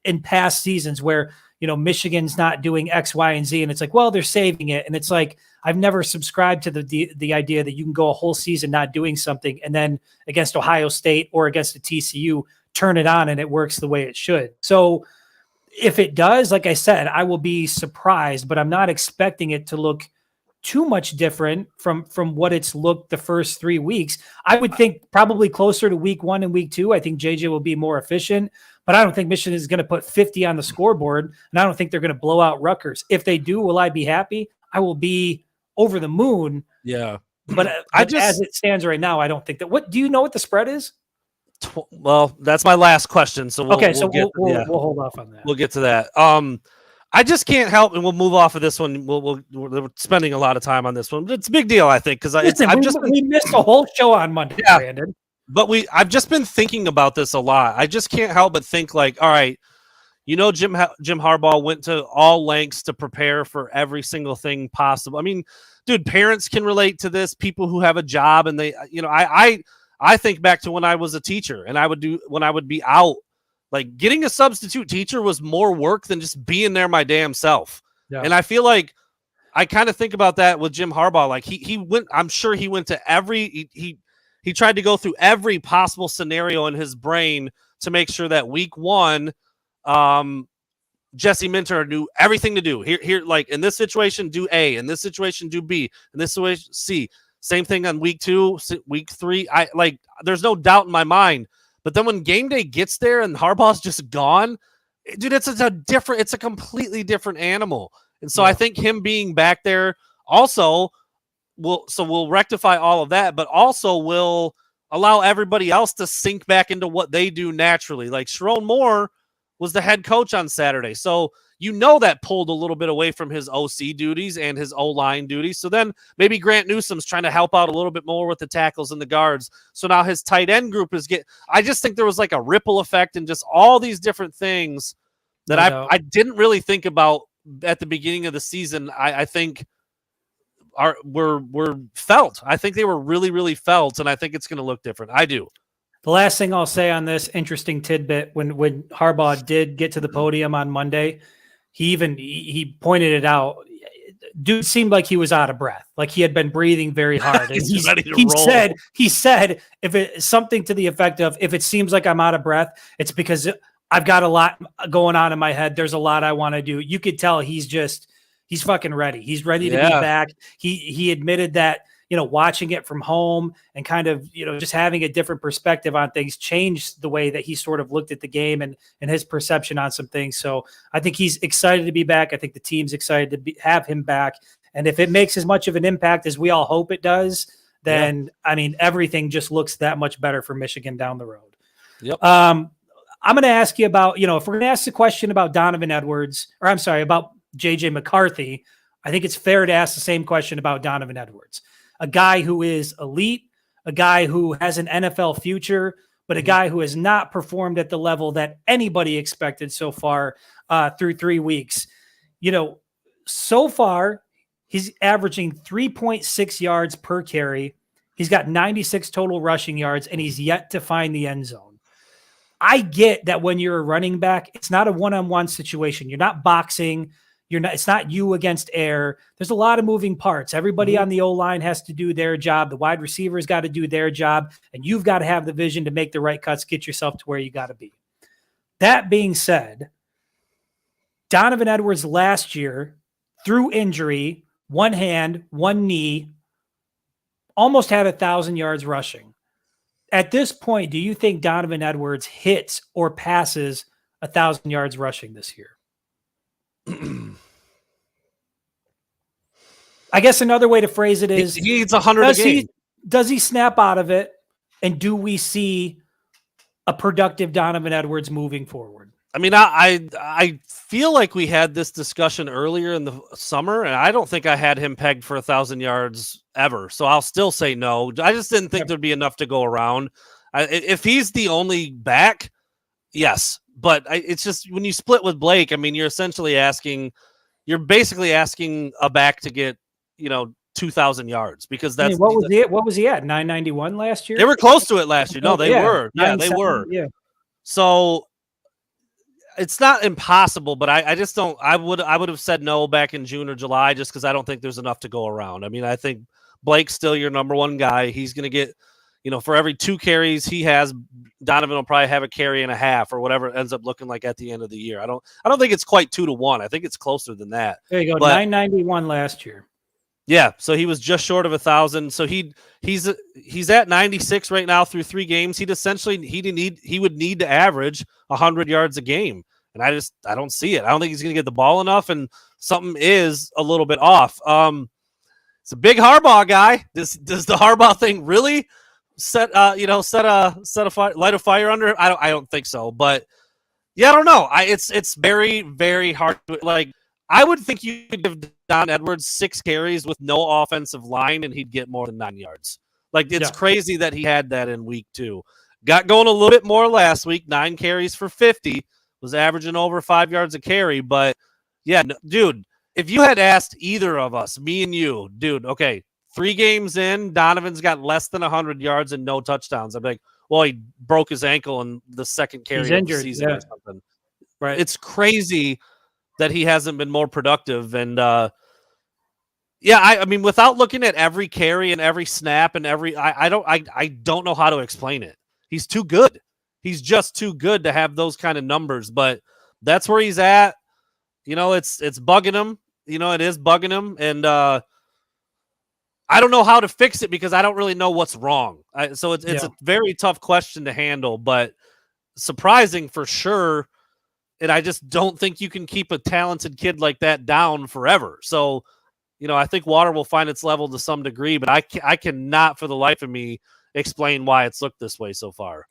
in past seasons where, Michigan's not doing X, Y, and Z, and it's like, well, they're saving it. And it's like, I've never subscribed to the idea that you can go a whole season not doing something and then against Ohio State or against a TCU, turn it on and it works the way it should. So if it does, like I said, I will be surprised, but I'm not expecting it to look too much different from what it's looked the first 3 weeks. I would think probably closer to week 1 and week 2. I think JJ will be more efficient, but I don't think Michigan is going to put 50 on the scoreboard, and I don't think they're going to blow out Rutgers. If they do, will I be happy? I will be over the moon. Yeah. But as it stands right now, I don't think that. What do you know what the spread is? Well, that's my last question. So we'll hold off on that. We'll get to that. I just can't help, and we'll move off of this one. We're spending a lot of time on this one. But it's a big deal, I think, because we missed a whole show on Monday, Brandon. But I've just been thinking about this a lot. I just can't help but think like, all right, Jim Harbaugh went to all lengths to prepare for every single thing possible. I mean, dude, parents can relate to this. People who have a job, and they, I think back to when I was a teacher, and when I would be out. Like, getting a substitute teacher was more work than just being there my damn self. Yeah. And I feel like I kind of think about that with Jim Harbaugh. Like, he went, I'm sure he went to he tried to go through every possible scenario in his brain to make sure that week one, Jesse Minter knew everything to do. Here, like, in this situation, do A. In this situation, do B. In this situation, C. Same thing on week 2, week 3. There's no doubt in my mind. But then when game day gets there and Harbaugh's just gone, dude, it's a completely different animal. And so I think him being back there also we'll rectify all of that, but also will allow everybody else to sink back into what they do naturally. Like, Sharon Moore was the head coach on Saturday. So that pulled a little bit away from his OC duties and his O-line duties. So then maybe Grant Newsom's trying to help out a little bit more with the tackles and the guards. So now his tight end group I just think there was like a ripple effect and just all these different things that I didn't really think about at the beginning of the season. I think were felt. I think they were really, really felt, and I think it's going to look different. I do. The last thing I'll say on this interesting tidbit, when Harbaugh did get to the podium on Monday, he pointed it out. Dude seemed like he was out of breath, like he had been breathing very hard. And He's ready to roll. He said, if it's something to the effect of, if it seems like I'm out of breath, it's because I've got a lot going on in my head. There's a lot I want to do. You could tell he's fucking ready. He's ready to be back. He admitted that, watching it from home and kind of, just having a different perspective on things changed the way that he sort of looked at the game and his perception on some things. So I think he's excited to be back. I think the team's excited to have him back. And if it makes as much of an impact as we all hope it does, then, everything just looks that much better for Michigan down the road. Yep. I'm going to ask you about, if we're going to ask the question about Donovan Edwards, or I'm sorry, about JJ McCarthy, I think it's fair to ask the same question about Donovan Edwards. A guy who is elite, a guy who has an NFL future, but a guy who has not performed at the level that anybody expected so far through 3 weeks. So far, he's averaging 3.6 yards per carry. He's got 96 total rushing yards, and he's yet to find the end zone. I get that when you're a running back, it's not a one-on-one situation. You're not boxing. It's not you against air. There's a lot of moving parts. Everybody on the O-line has to do their job. The wide receivers got to do their job, and you've got to have the vision to make the right cuts, get yourself to where you got to be. That being said, Donovan Edwards last year, through injury, one hand, one knee, almost had 1,000 yards rushing. At this point, do you think Donovan Edwards hits or passes 1,000 yards rushing this year? I guess another way to phrase it is he needs 100 a game. Does he snap out of it? And do we see a productive Donovan Edwards moving forward? I mean, I feel like we had this discussion earlier in the summer, and I don't think I had him pegged for 1,000 yards ever. So I'll still say no. I just didn't think there'd be enough to go around. If he's the only back, yes. But it's just when you split with Blake, I mean, you're basically asking a back to get, 2,000 yards because that's what was he at 991 last year? They were close to it last year. No, they were. Yeah, they were. Yeah. So it's not impossible, but I just don't. I would have said no back in June or July just because I don't think there's enough to go around. I mean, I think Blake's still your number one guy. He's going to get. For every 2 carries he has, Donovan will probably have a carry and a half or whatever it ends up looking like at the end of the year. I don't think it's quite 2 to 1. I think it's closer than that. There you go. 991 last year. Yeah. So he was just short of 1,000. So he's at 96 right now through 3 games. He would need to average 100 yards a game. And I don't see it. I don't think he's going to get the ball enough, and something is a little bit off. It's a big Harbaugh guy. Does the Harbaugh thing really light a fire under him? I don't think so. But Yeah, I don't know. It's very, very hard to, like, I would think you could give Donovan Edwards 6 carries with no offensive line and he'd get more than 9 yards. Like, it's crazy that he had that in week 2. Got going a little bit more last week, 9 carries for 50, was averaging over 5 yards a carry. But yeah, dude, if you had asked either of us, me and you, dude, okay, 3 games in, Donovan's got less than 100 yards and no touchdowns. I'm like, well, he broke his ankle in the second carry of the season or something. Right. It's crazy that he hasn't been more productive. And yeah, I mean, without looking at every carry and every snap and I don't know how to explain it. He's too good. He's just too good to have those kind of numbers. But that's where he's at. You know, it's bugging him. You know, it is bugging him. And I don't know how to fix it because I don't really know what's wrong. So it's a very tough question to handle, but surprising for sure. And I just don't think you can keep a talented kid like that down forever. So, you know, I think water will find its level to some degree, but I cannot for the life of me explain why it's looked this way so far.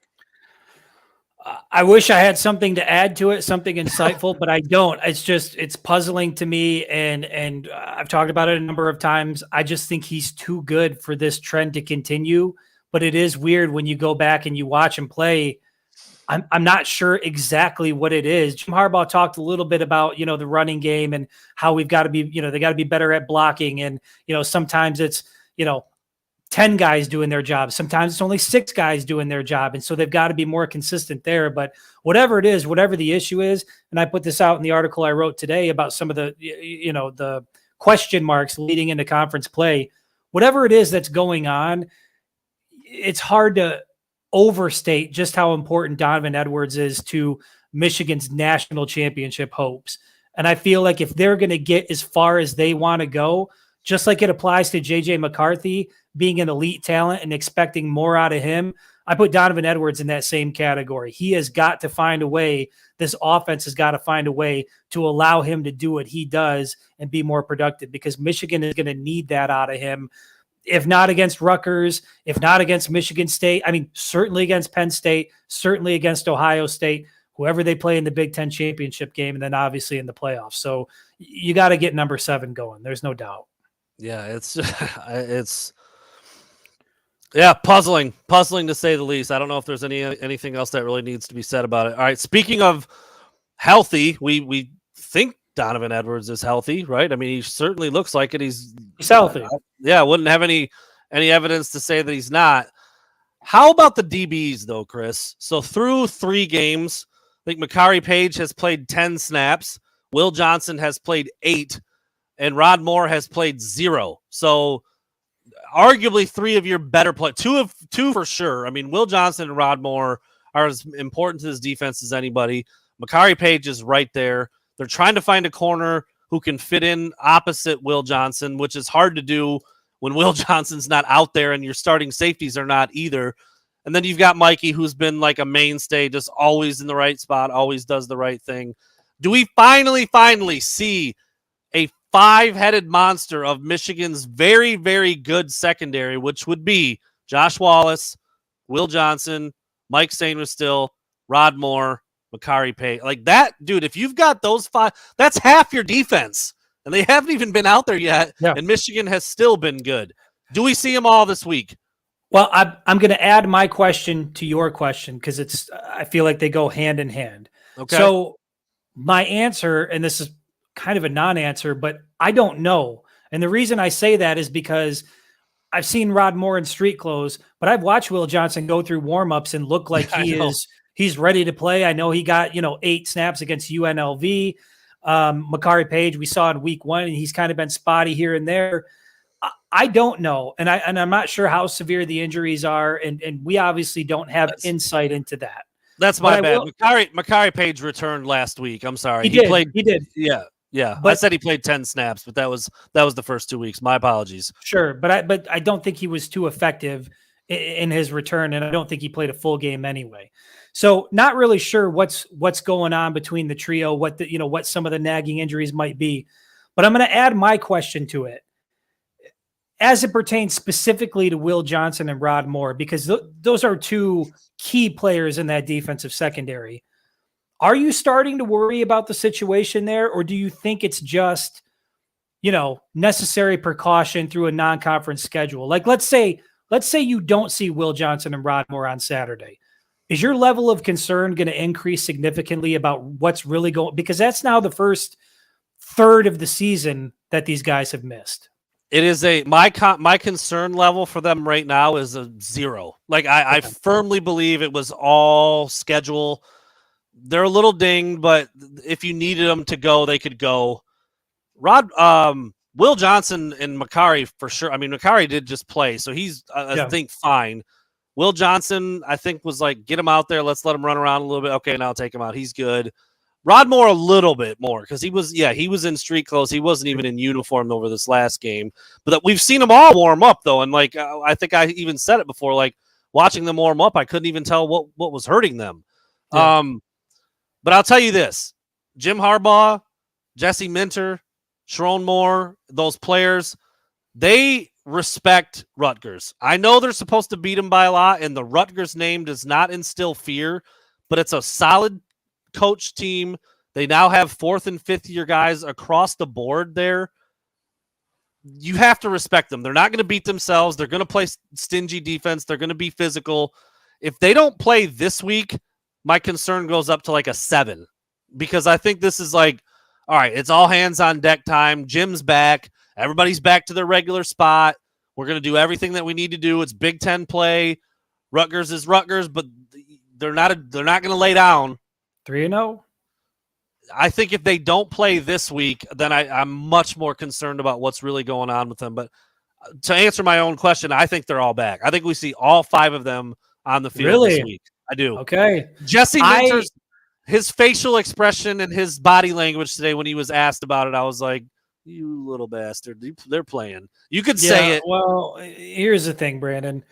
I wish I had something to add to it, something insightful, but I don't. It's puzzling to me. And I've talked about it a number of times. I just think he's too good for this trend to continue, but it is weird when you go back and you watch him play. I'm not sure exactly what it is. Jim Harbaugh talked a little bit about, you know, the running game and how we've got to be, you know, they got to be better at blocking. And, you know, sometimes it's, you know, 10 guys doing their job. Sometimes it's only 6 guys doing their job. And so they've got to be more consistent there. But whatever it is, whatever the issue is, and I put this out in the article I wrote today about some of the, you know, the question marks leading into conference play, whatever it is that's going on, it's hard to overstate just how important Donovan Edwards is to Michigan's national championship hopes. And I feel like if they're going to get as far as they want to go, just like it applies to JJ McCarthy being an elite talent and expecting more out of him, I put Donovan Edwards in that same category. He has got to find a way. This offense has got to find a way to allow him to do what he does and be more productive, because Michigan is going to need that out of him. If not against Rutgers, if not against Michigan State, I mean, certainly against Penn State, certainly against Ohio State, whoever they play in the Big Ten championship game, and then obviously in the playoffs. So you got to get number 7 going. There's no doubt. Yeah, it's puzzling to say the least. I don't know if there's anything else that really needs to be said about it. All right, speaking of healthy, we think Donovan Edwards is healthy, right? I mean, he certainly looks like it. He's healthy. Yeah, wouldn't have any evidence to say that he's not. How about the DBs though, Chris? So through 3 games, I think Makari Page has played 10 snaps, Will Johnson has played 8, and Rod Moore has played 0. So arguably 3 of your better play, 2 for sure. I mean, Will Johnson and Rod Moore are as important to this defense as anybody. Makari Page is right there. They're trying to find a corner who can fit in opposite Will Johnson, which is hard to do when Will Johnson's not out there and your starting safeties are not either. And then you've got Mikey, who's been like a mainstay, just always in the right spot, always does the right thing. Do we finally see a 5-headed monster of Michigan's very, very good secondary, which would be Josh Wallace, Will Johnson, Mike Sainristil, Rod Moore, Makari Pay? Like that, dude, if you've got those 5, that's half your defense. And they haven't even been out there yet. Yeah. And Michigan has still been good. Do we see them all this week? Well, I'm going to add my question to your question because I feel like they go hand in hand. Okay. So my answer, and this is kind of a non-answer, but I don't know. And the reason I say that is because I've seen Rod Moore in street clothes, but I've watched Will Johnson go through warmups and look like he's ready to play. I know he got, 8 snaps against UNLV. Makari Page, we saw in week 1, and he's kind of been spotty here and there. I don't know. And I'm not sure how severe the injuries are. And we obviously don't have insight into that. That's my bad. Makari Page returned last week. I'm sorry. He did. Yeah. But, I said he played 10 snaps, but that was the first 2 weeks. My apologies. Sure. But I don't think he was too effective in his return. And I don't think he played a full game anyway. So not really sure what's going on between the trio, what some of the nagging injuries might be, but I'm going to add my question to it as it pertains specifically to Will Johnson and Rod Moore, because those are 2 key players in that defensive secondary. Are you starting to worry about the situation there, or do you think it's just, necessary precaution through a non-conference schedule? Like, let's say you don't see Will Johnson and Rod Moore on Saturday. Is your level of concern going to increase significantly about what's really going? Because that's now the first third of the season that these guys have missed. It is my concern level for them right now is a 0. Like I firmly believe it was all schedule. They're a little dinged, but if you needed them to go, they could go. Will Johnson and McCarthy for sure. I mean, McCarthy did just play, so he's I think fine. Will Johnson, I think, was like, get him out there. Let's let him run around a little bit. Okay, now I'll take him out. He's good. Rod Moore a little bit more because he was in street clothes. He wasn't even in uniform over this last game. But we've seen them all warm up, though. And, like, I think I even said it before, like, watching them warm up, I couldn't even tell what was hurting them. Yeah. But I'll tell you this. Jim Harbaugh, Jesse Minter, Sharon Moore, those players, they respect Rutgers. I know they're supposed to beat them by a lot, and the Rutgers name does not instill fear, but it's a solid coach team. They now have 4th and 5th year guys across the board there. You have to respect them. They're not going to beat themselves. They're going to play stingy defense. They're going to be physical. If they don't play this week, my concern goes up to like a 7 because I think this is like, all right, it's all hands on deck time. Jim's back. Everybody's back to their regular spot. We're going to do everything that we need to do. It's Big Ten play. Rutgers is Rutgers, but they're not going to lay down. 3-0. I think if they don't play this week, then I'm much more concerned about what's really going on with them. But to answer my own question, I think they're all back. I think we see all 5 of them on the field this week. I do. Okay. Jesse Minter's his facial expression and his body language today when he was asked about it, I was like, you little bastard. They're playing. You could say it. Well, here's the thing, Brandon.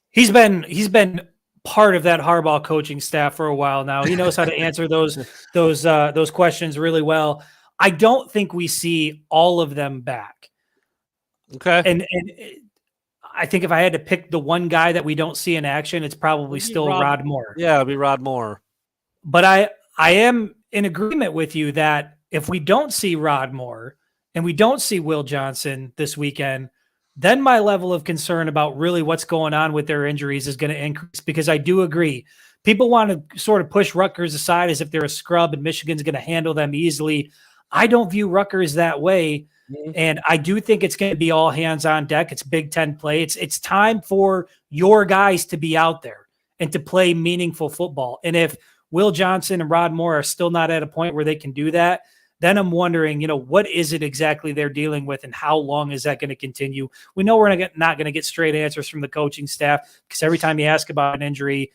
He's been part of that Harbaugh coaching staff for a while now. He knows how to answer those questions really well. I don't think we see all of them back. Okay. And I think if I had to pick the one guy that we don't see in action, it's probably still Rod Moore. Yeah, it'll be Rod Moore. But I am in agreement with you that if we don't see Rod Moore and we don't see Will Johnson this weekend, then my level of concern about really what's going on with their injuries is going to increase because I do agree. People want to sort of push Rutgers aside as if they're a scrub and Michigan's going to handle them easily. I don't view Rutgers that way. Mm-hmm. And I do think it's going to be all hands on deck. It's Big Ten play. It's time for your guys to be out there and to play meaningful football. And if Will Johnson and Rod Moore are still not at a point where they can do that, then I'm wondering, what is it exactly they're dealing with and how long is that going to continue? We know we're not going to get straight answers from the coaching staff because every time you ask about an injury,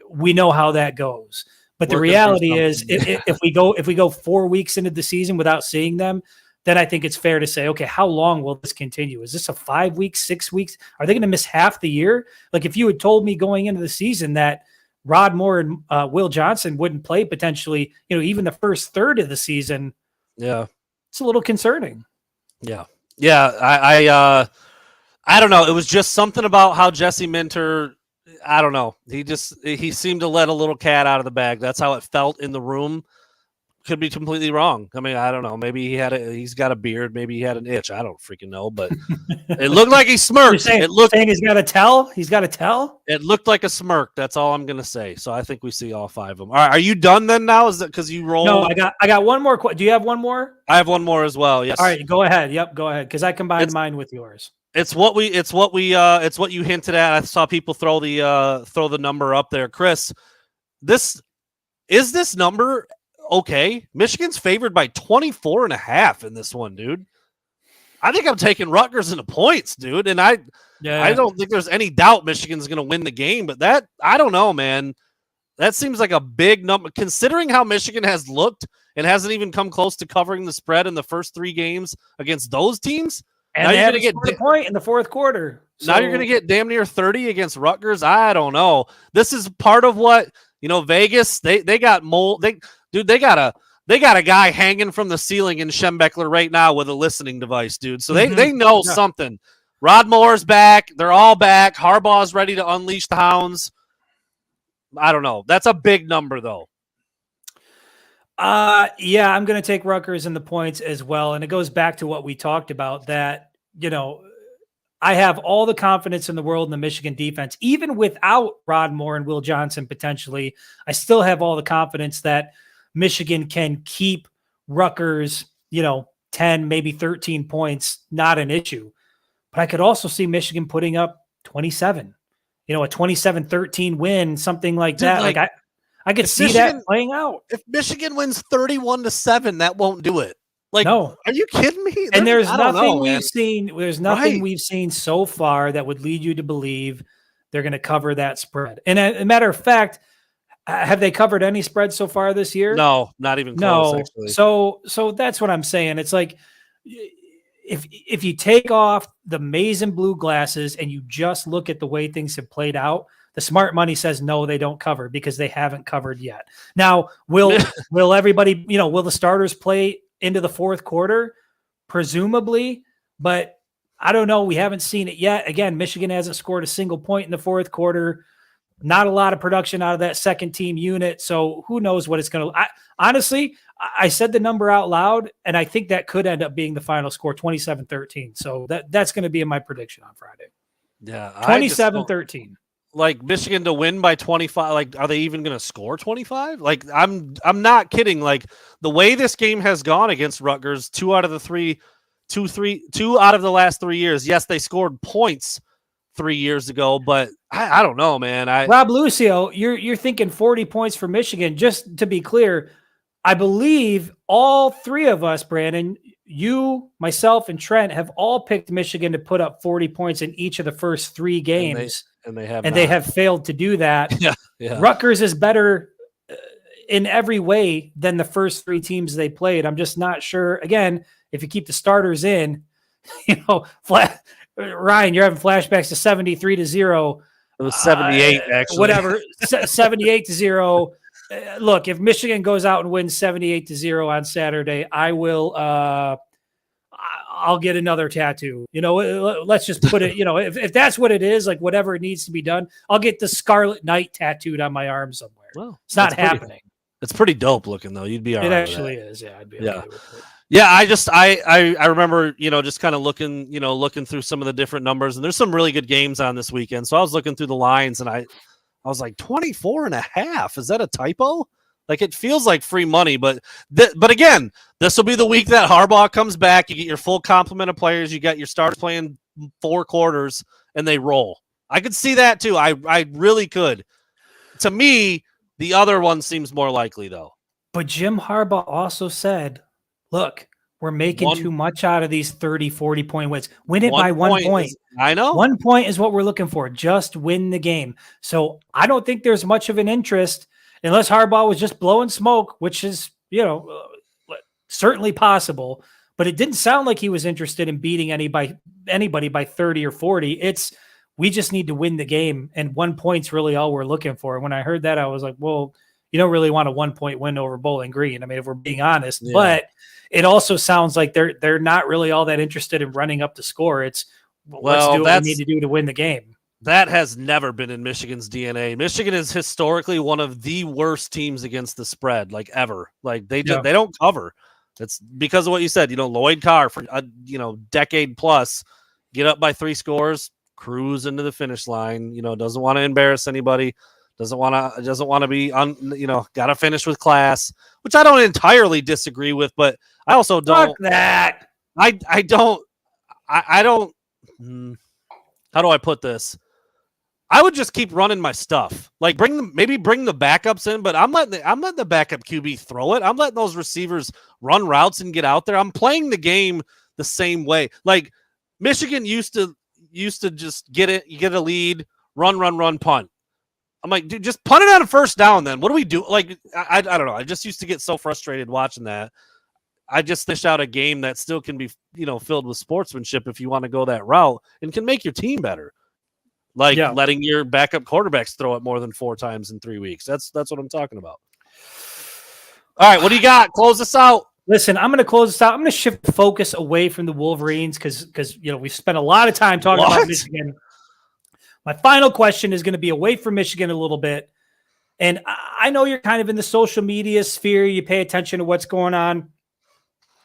we know how that goes. But the reality is if we go 4 weeks into the season without seeing them, then I think it's fair to say, okay, how long will this continue? Is this a 5 weeks, 6 weeks? Are they going to miss half the year? Like if you had told me going into the season that Rod Moore and Will Johnson wouldn't play potentially, even the first third of the season. Yeah. It's a little concerning. Yeah. Yeah. I don't know. It was just something about how Jesse Minter, I don't know. He seemed to let a little cat out of the bag. That's how it felt in the room. Could be completely wrong. I mean, I don't know. Maybe he's got a beard. Maybe he had an itch. I don't freaking know, but it looked like he smirked. Saying he's got to tell? He's got to tell? It looked like a smirk. That's all I'm going to say. So I think we see all 5 of them. All right. Are you done then now? Is that because you rolled? No, I got one more. Do you have one more? I have one more as well. Yes. All right. Go ahead. Yep. Go ahead. Because I combined mine with yours. It's what you hinted at. I saw people throw the number up there. Chris, this number okay? Michigan's favored by 24.5 in this one, dude. I think I'm taking Rutgers in the points, dude. And I don't think there's any doubt Michigan's going to win the game, but I don't know, man. That seems like a big number considering how Michigan has looked and hasn't even come close to covering the spread in the first 3 games against those teams. And now you're going to get a point in the fourth quarter. So now you're going to get damn near 30 against Rutgers. I don't know. This is part of what, Vegas, they got mold. They got a guy hanging from the ceiling in Schembechler right now with a listening device, dude. So they know something. Rod Moore's back. They're all back. Harbaugh's ready to unleash the hounds. I don't know. That's a big number, though. Yeah, I'm going to take Rutgers in the points as well. And it goes back to what we talked about that, I have all the confidence in the world in the Michigan defense, even without Rod Moore and Will Johnson potentially. I still have all the confidence that Michigan can keep Rutgers, 10, maybe 13 points, not an issue. But I could also see Michigan putting up 27, a 27-13 win, something like that. Like I could see that playing out. If Michigan wins 31-7, that won't do it. Like, no, are you kidding me? And there's nothing we've seen. There's nothing we've seen so far that would lead you to believe they're going to cover that spread. And a matter of fact, have they covered any spread so far this year? No, not even close. No. Actually. So that's what I'm saying. It's like if you take off the maize and blue glasses and you just look at the way things have played out, the smart money says no, they don't cover because they haven't covered yet. Now, will everybody? Will the starters play into the fourth quarter? Presumably, but I don't know. We haven't seen it yet. Again, Michigan hasn't scored a single point in the fourth quarter. Not a lot of production out of that second team unit. So who knows what it's going to. Honestly, I said the number out loud, and I think that could end up being the final score, 27-13. So that's going to be in my prediction on Friday. Yeah, 27-13. Like Michigan to win by 25. Like, are they even going to score 25? Like, I'm not kidding. Like, the way this game has gone against Rutgers, two out of the last 3 years. Yes, they scored points 3 years ago, but I don't know, man. Rob Lucio, you're thinking 40 points for Michigan. Just to be clear, I believe all three of us, Brandon, you, myself, and Trent have all picked Michigan to put up 40 points in each of the first three games. And they have they have failed to do that. Yeah. Rutgers is better in every way than the first three teams they played. I'm just not sure. Again, if you keep the starters in, Ryan, you're having flashbacks to 73-0. It was 78, actually. Whatever, 78-0. Look, if Michigan goes out and wins 78-0 on Saturday, I will. I'll get another tattoo. Let's just put it. If that's what it is, like whatever it needs to be done, I'll get the Scarlet Knight tattooed on my arm somewhere. Well, it's not happening. It's pretty dope looking though. You'd be all right. It actually is. Yeah, I'd be okay with it. Yeah, I remember, just kind of looking through some of the different numbers, and there's some really good games on this weekend. So I was looking through the lines, and I was like 24.5. Is that a typo? Like, it feels like free money, but again, this will be the week that Harbaugh comes back. You get your full complement of players. You got your starters playing 4 quarters, and they roll. I could see that too. I really could. To me, the other one seems more likely, though. But Jim Harbaugh also said, look, we're making too much out of these 30, 40-point wins. Win it by 1 point. I know. 1 point is what we're looking for. Just win the game. So I don't think there's much of an interest unless Harbaugh was just blowing smoke, which is, certainly possible. But it didn't sound like he was interested in beating anybody by 30 or 40. We just need to win the game, and 1 point's really all we're looking for. And when I heard that, I was like, well, you don't really want a 1 point win over Bowling Green. I mean, if we're being honest, but it also sounds like they're not really all that interested in running up the score. It's let's do what we need to do to win the game. That has never been in Michigan's DNA. Michigan is historically one of the worst teams against the spread, like ever. Like they don't cover. It's because of what you said. Lloyd Carr for a decade plus, get up by 3 scores, cruise into the finish line. Doesn't want to embarrass anybody. Doesn't want to be got to finish with class, which I don't entirely disagree with, but I also don't. Fuck that. I don't. How do I put this? I would just keep running my stuff. Like bring the backups in, but I'm letting the backup QB throw it. I'm letting those receivers run routes and get out there. I'm playing the game the same way. Like Michigan used to just get it, you get a lead, run, punt. I'm like, dude, just punt it on a first down then. What do we do? Like, I don't know. I just used to get so frustrated watching that. I just fish out a game that still can be, filled with sportsmanship if you want to go that route and can make your team better. Like letting your backup quarterbacks throw it more than 4 times in 3 weeks. That's what I'm talking about. All right, what do you got? Close us out. Listen, I'm going to close this out. I'm going to shift focus away from the Wolverines because we've spent a lot of time talking about Michigan. My final question is going to be away from Michigan a little bit. And I know you're kind of in the social media sphere. You pay attention to what's going on.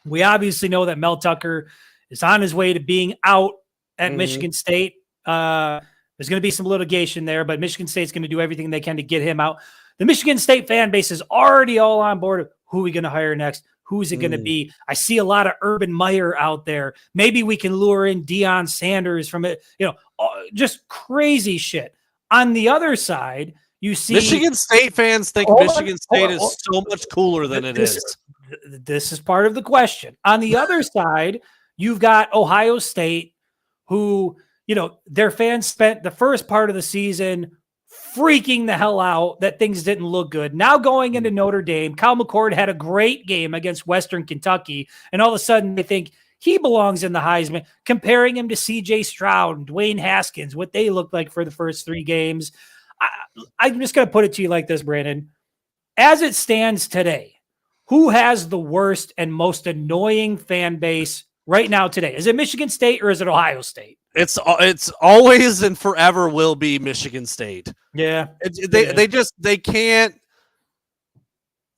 We obviously know that Mel Tucker is on his way to being out at Michigan State. There's going to be some litigation there, but Michigan State's going to do everything they can to get him out. The Michigan State fan base is already all on board. Who are we going to hire next? Who's it going to be? I see a lot of Urban Meyer out there. Maybe we can lure in Deion Sanders from it. Just crazy shit. On the other side, you see Michigan State fans think Michigan State is so much cooler than it is. This is part of the question. On the other side, you've got Ohio State, who, their fans spent the first part of the season freaking the hell out that things didn't look good. Now going into Notre Dame, Kyle McCord had a great game against Western Kentucky, and all of a sudden they think he belongs in the Heisman, comparing him to C.J. Stroud and Dwayne Haskins, what they looked like for the first 3 games. I'm just going to put it to you like this, Brandon. As it stands today, who has the worst and most annoying fan base right now today? Is it Michigan State or is it Ohio State? It's always and forever will be Michigan State. Yeah. They can't.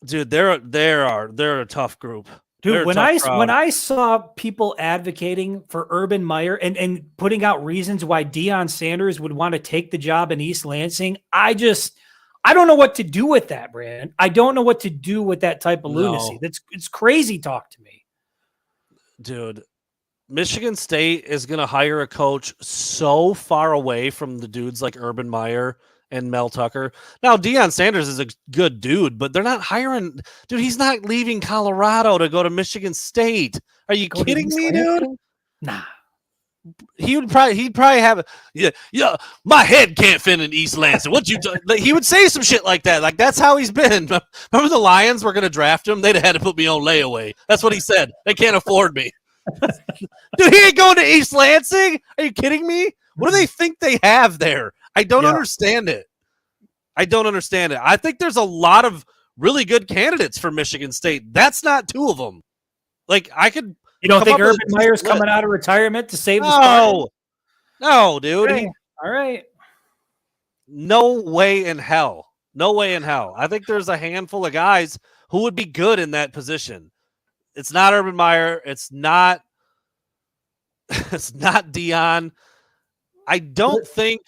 Dude, they're a tough group. Dude, when I saw people advocating for Urban Meyer and putting out reasons why Deion Sanders would want to take the job in East Lansing, I don't know what to do with that, Brandon. I don't know what to do with that type of lunacy. It's crazy talk to me. Dude, Michigan State is going to hire a coach so far away from the dudes like Urban Meyer and Mel Tucker. Now, Deion Sanders is a good dude, but they're not hiring. Dude, he's not leaving Colorado to go to Michigan State. Are you kidding me, dude? Nah. He'd probably have my head can't fit in East Lansing. He would say some shit like that. Like, that's how he's been. Remember the Lions were going to draft him? They'd have had to put me on layaway. That's what he said. They can't afford me. Dude, he ain't going to East Lansing. Are you kidding me? What do they think they have there? I don't understand it. I think there's a lot of really good candidates for Michigan State. That's not 2 of them. Like, I could. You don't think Urban Meyer's coming out of retirement to save the Spartans? No, dude. Okay. All right. No way in hell. I think there's a handful of guys who would be good in that position. It's not Urban Meyer. It's not Deion. I don't think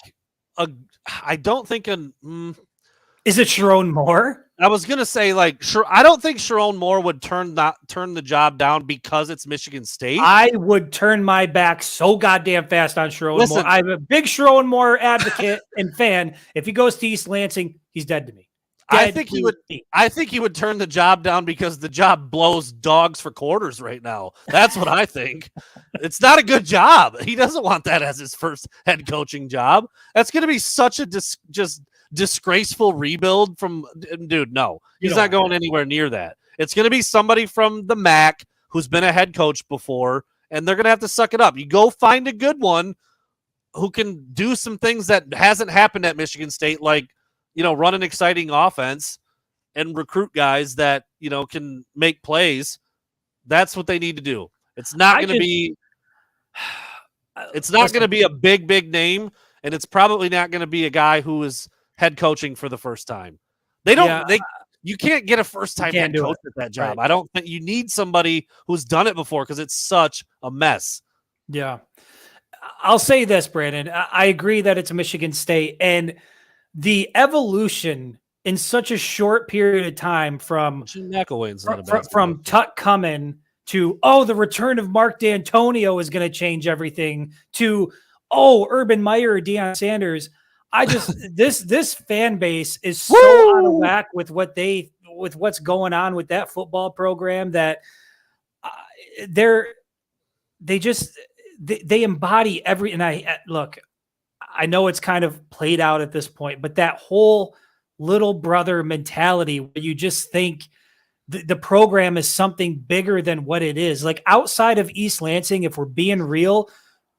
Is it Sharon Moore? I was gonna say, I don't think Sharon Moore would turn the job down because it's Michigan State. I would turn my back so goddamn fast on Sharon Moore. I'm a big Sharon Moore advocate and fan. If he goes to East Lansing, he's dead to me. I think he would turn the job down because the job blows dogs for quarters right now. That's what I think. It's not a good job. He doesn't want that as his first head coaching job. That's going to be such a just disgraceful rebuild from dude. No, he's not going anywhere near that. It's going to be somebody from the MAC who's been a head coach before, and they're going to have to suck it up. You go find a good one who can do some things that hasn't happened at Michigan State, like, run an exciting offense and recruit guys that, can make plays. That's what they need to do. It's not going to be a big name, and it's probably not going to be a guy who is head coaching for the first time. You can't get a first-time head coach at that job. Right. I don't think you need somebody who's done it before because it's such a mess. Yeah. I'll say this, Brandon. I agree that it's Michigan State, and the evolution in such a short period of time from Tut coming to, the return of Mark D'Antonio is going to change everything to, Urban Meyer or Deion Sanders. This fan base is so out of whack with what's going on with that football program that they embody every, and I know it's kind of played out at this point, but that whole little brother mentality where you just think the program is something bigger than what it is. Like, outside of East Lansing, if we're being real,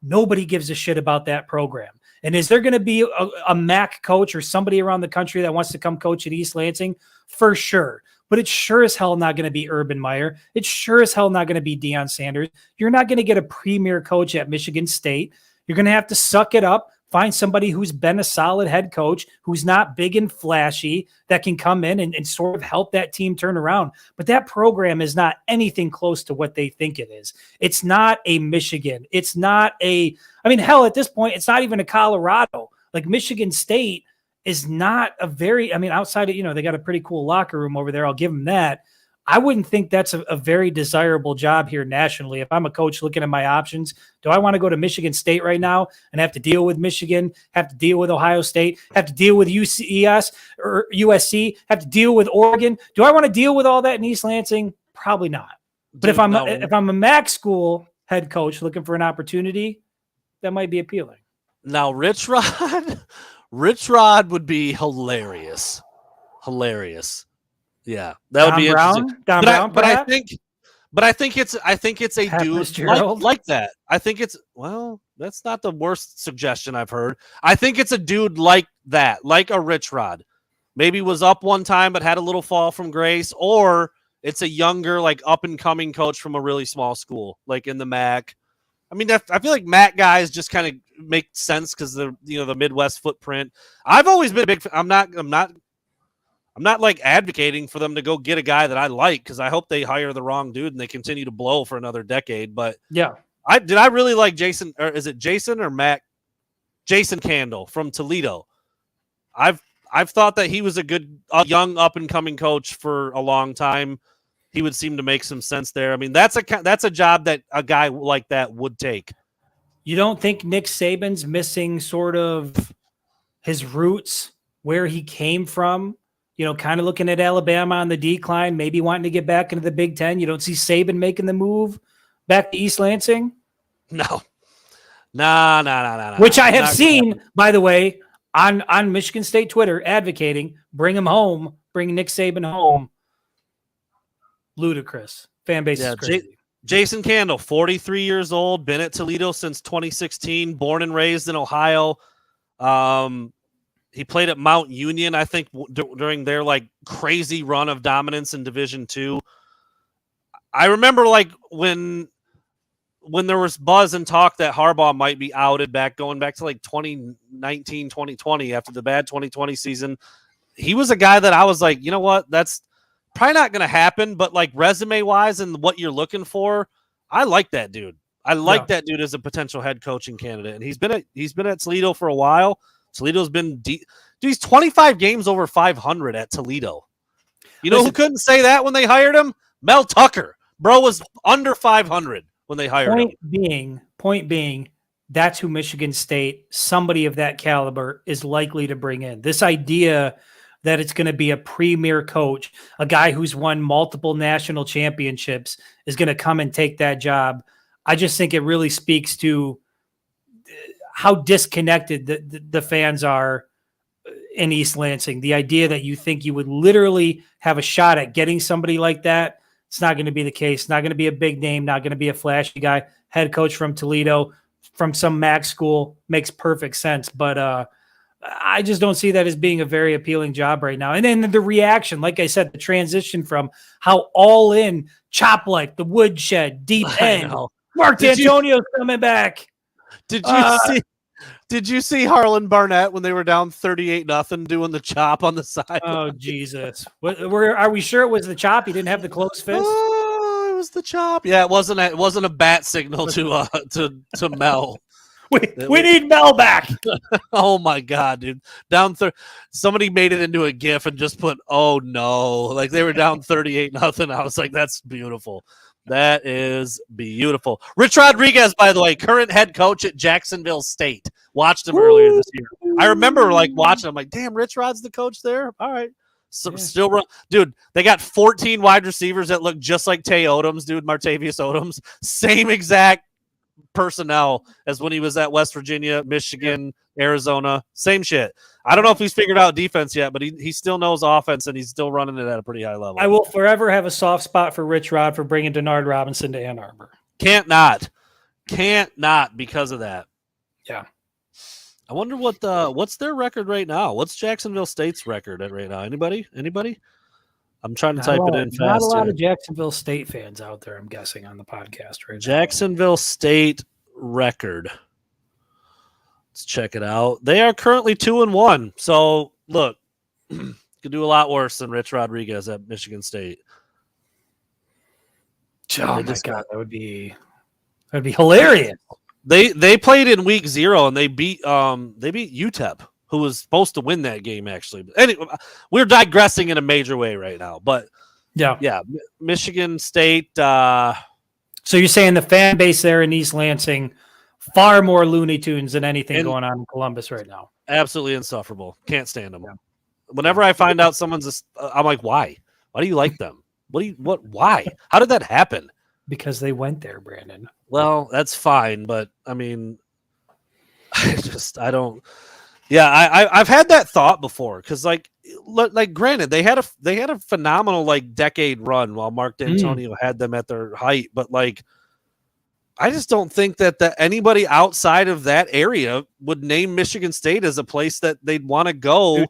nobody gives a shit about that program. And is there going to be a MAC coach or somebody around the country that wants to come coach at East Lansing? For sure. But it's sure as hell not going to be Urban Meyer. It's sure as hell not going to be Deion Sanders. You're not going to get a premier coach at Michigan State. You're going to have to suck it up, Find somebody who's been a solid head coach, who's not big and flashy, that can come in and sort of help that team turn around. But that program is not anything close to what they think it is. It's not a Michigan. It's not hell, at this point, it's not even a Colorado. Like Michigan State is not a very, outside of, they got a pretty cool locker room over there. I'll give them that. I wouldn't think that's a very desirable job here nationally. If I'm a coach looking at my options, do I want to go to Michigan State right now and have to deal with Michigan, have to deal with Ohio State, have to deal with UCES or USC, have to deal with Oregon? Do I want to deal with all that in East Lansing? Probably not. But if I'm a MAC school head coach looking for an opportunity, that might be appealing. Now, Rich Rod would be hilarious. Yeah, that would be interesting. Don Brown, but I think it's a Pat dude like that. I think that's not the worst suggestion I've heard. I think it's a dude like that, like a Rich Rod. Maybe was up one time but had a little fall from grace, or it's a younger, like up and coming coach from a really small school, like in the MAC. I feel like MAC guys just kind of make sense because the Midwest footprint. I've always been a big. I'm not like advocating for them to go get a guy that I like, because I hope they hire the wrong dude and they continue to blow for another decade. But yeah, I really like Jason, or is it Jason or Mac? Jason Candle from Toledo. I've thought that he was a good young up and coming coach for a long time. He would seem to make some sense there. That's a job that a guy like that would take. You don't think Nick Saban's missing sort of his roots, where he came from? Kind of looking at Alabama on the decline, maybe wanting to get back into the Big Ten. You don't see Saban making the move back to East Lansing? No. Which I have seen, by the way, on Michigan State Twitter advocating, bring him home, bring Nick Saban home. Ludicrous. Fan base is crazy. Jason Candle, 43 years old, been at Toledo since 2016, born and raised in Ohio. He played at Mount Union, I think, during their crazy run of dominance in Division II. I remember when there was buzz and talk that Harbaugh might be outed going back to 2019, 2020 after the bad 2020 season. He was a guy that I was like, you know what, that's probably not going to happen, but resume wise and what you're looking for, I like that dude. I like that dude as a potential head coaching candidate, and he's been at Toledo for a while. Toledo's been deep. Dude, he's 25 games over 500 at Toledo. Who couldn't say that when they hired him? Mel Tucker. Bro was under 500 when they hired him. Point being, that's who Michigan State, somebody of that caliber, is likely to bring in. This idea that it's going to be a premier coach, a guy who's won multiple national championships, is going to come and take that job. I just think it really speaks to how disconnected the fans are in East Lansing. The idea that you think you would literally have a shot at getting somebody like that, it's not going to be the case. Not going to be a big name, not going to be a flashy guy. Head coach from Toledo, from some MAC school, makes perfect sense. But I just don't see that as being a very appealing job right now. And then the reaction, like I said, the transition from how all in, chop like the woodshed, deep end. Mark D'Antonio's coming back. Did you see Harlan Barnett when they were down 38-0 doing the chop on the side? Oh, Jesus. Are we sure it was the chop? He didn't have the closed fist? Oh, it was the chop. Yeah, it wasn't a bat signal to Mel. We need Mel back. Oh my God, dude. Somebody made it into a GIF and just put, oh no. They were down 38-0. I was like, that's beautiful. That is beautiful. Rich Rodriguez, by the way, current head coach at Jacksonville State. Watched him earlier this year. I remember watching him, damn, Rich Rod's the coach there? All right. So, still run. Dude, they got 14 wide receivers that look just like Tay Odoms, dude, Martavius Odoms. Same exact personnel as when he was at West Virginia, Michigan, Arizona. Same shit. I don't know if he's figured out defense yet, but he still knows offense, and he's still running it at a pretty high level. I will forever have a soft spot for Rich Rod for bringing Denard Robinson to Ann Arbor. Can't not because of that. Yeah. I wonder what's their record right now. What's Jacksonville State's record at right now? Anybody? I'm trying to type it in fast. Not a lot of Jacksonville State fans out there, I'm guessing, on the podcast right now. Jacksonville State record. Let's check it out. They are currently 2-1. So look, could do a lot worse than Rich Rodriguez at Michigan State. Oh my God, that'd be hilarious. They played in week 0 and they beat UTEP, who was supposed to win that game actually. But anyway, we're digressing in a major way right now. But yeah, Michigan State. So you're saying the fan base there in East Lansing, far more Looney Tunes than anything going on in Columbus right now. Absolutely insufferable. Can't stand them. Yeah. Whenever I find out someone's, I'm like, why? Why do you like them? Why? How did that happen? Because they went there, Brandon. Well, that's fine, but I mean, I don't. Yeah, I've had that thought before because, like, granted, they had a phenomenal decade run while Mark D'Antonio had them at their height, but I just don't think that anybody outside of that area would name Michigan State as a place that they'd want to go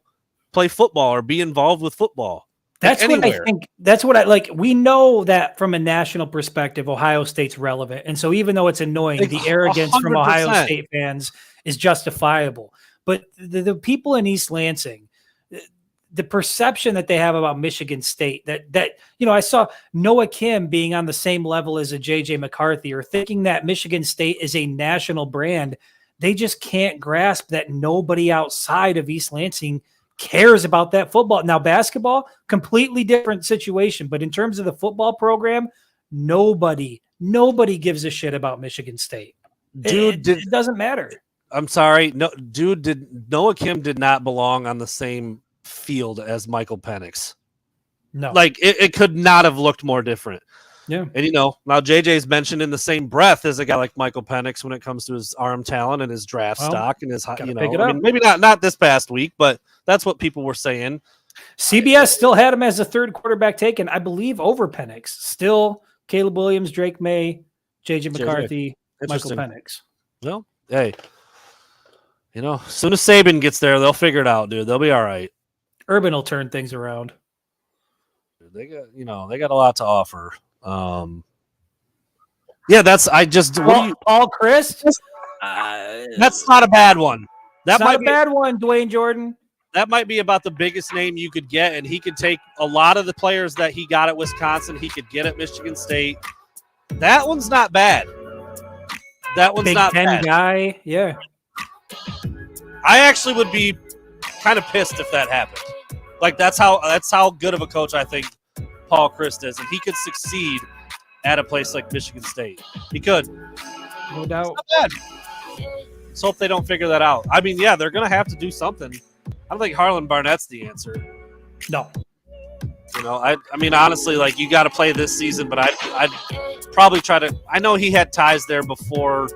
play football or be involved with football. That's what I think. That's what I like. We know that from a national perspective, Ohio State's relevant. And so even though it's annoying, the arrogance 100%. From Ohio State fans is justifiable. But the people in East Lansing, the perception that they have about Michigan State, that I saw Noah Kim being on the same level as a JJ McCarthy or thinking that Michigan State is a national brand. They just can't grasp that nobody outside of East Lansing cares about that football. Now, basketball, completely different situation. But in terms of the football program, nobody gives a shit about Michigan State. Dude, it doesn't matter. I'm sorry. No, Noah Kim did not belong on the same field as Michael Penix. No. It could not have looked more different. Yeah. And, now JJ's mentioned in the same breath as a guy like Michael Penix when it comes to his arm talent and his draft stock and his, maybe not this past week, but that's what people were saying. CBS still had him as a third quarterback taken, I believe, over Penix. Still Caleb Williams, Drake May, JJ McCarthy, Michael Penix. Well, hey, as soon as Saban gets there, they'll figure it out, dude. They'll be all right. Urban will turn things around. They got a lot to offer. Paul Chris. That's not a bad one. That might be a bad one, Dwayne Jordan. That might be about the biggest name you could get, and he could take a lot of the players that he got at Wisconsin. He could get at Michigan State. That one's not bad. That one's Big not Ten bad. Guy, yeah. I actually would be kind of pissed if that happened. That's how good of a coach I think Paul Chryst is, and he could succeed at a place like Michigan State. He could. No doubt. Not bad. Let's hope they don't figure that out. I mean, yeah, they're going to have to do something. I don't think Harlan Barnett's the answer. No. I mean, honestly, you got to play this season, but I'd probably try to – I know he had ties there before.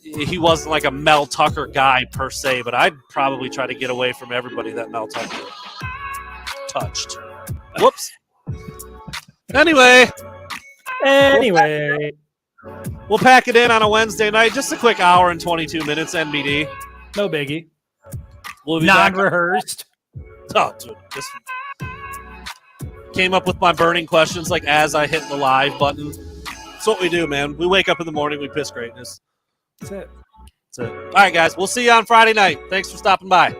He wasn't like a Mel Tucker guy per se, but I'd probably try to get away from everybody that Mel Tucker touched. Whoops. Anyway. We'll pack it in on a Wednesday night. Just a quick hour and 22 minutes, NBD. No biggie. We'll be non-rehearsed. Oh, dude. Just came up with my burning questions as I hit the live button. That's what we do, man. We wake up in the morning, we piss greatness. That's it. All right, guys. We'll see you on Friday night. Thanks for stopping by.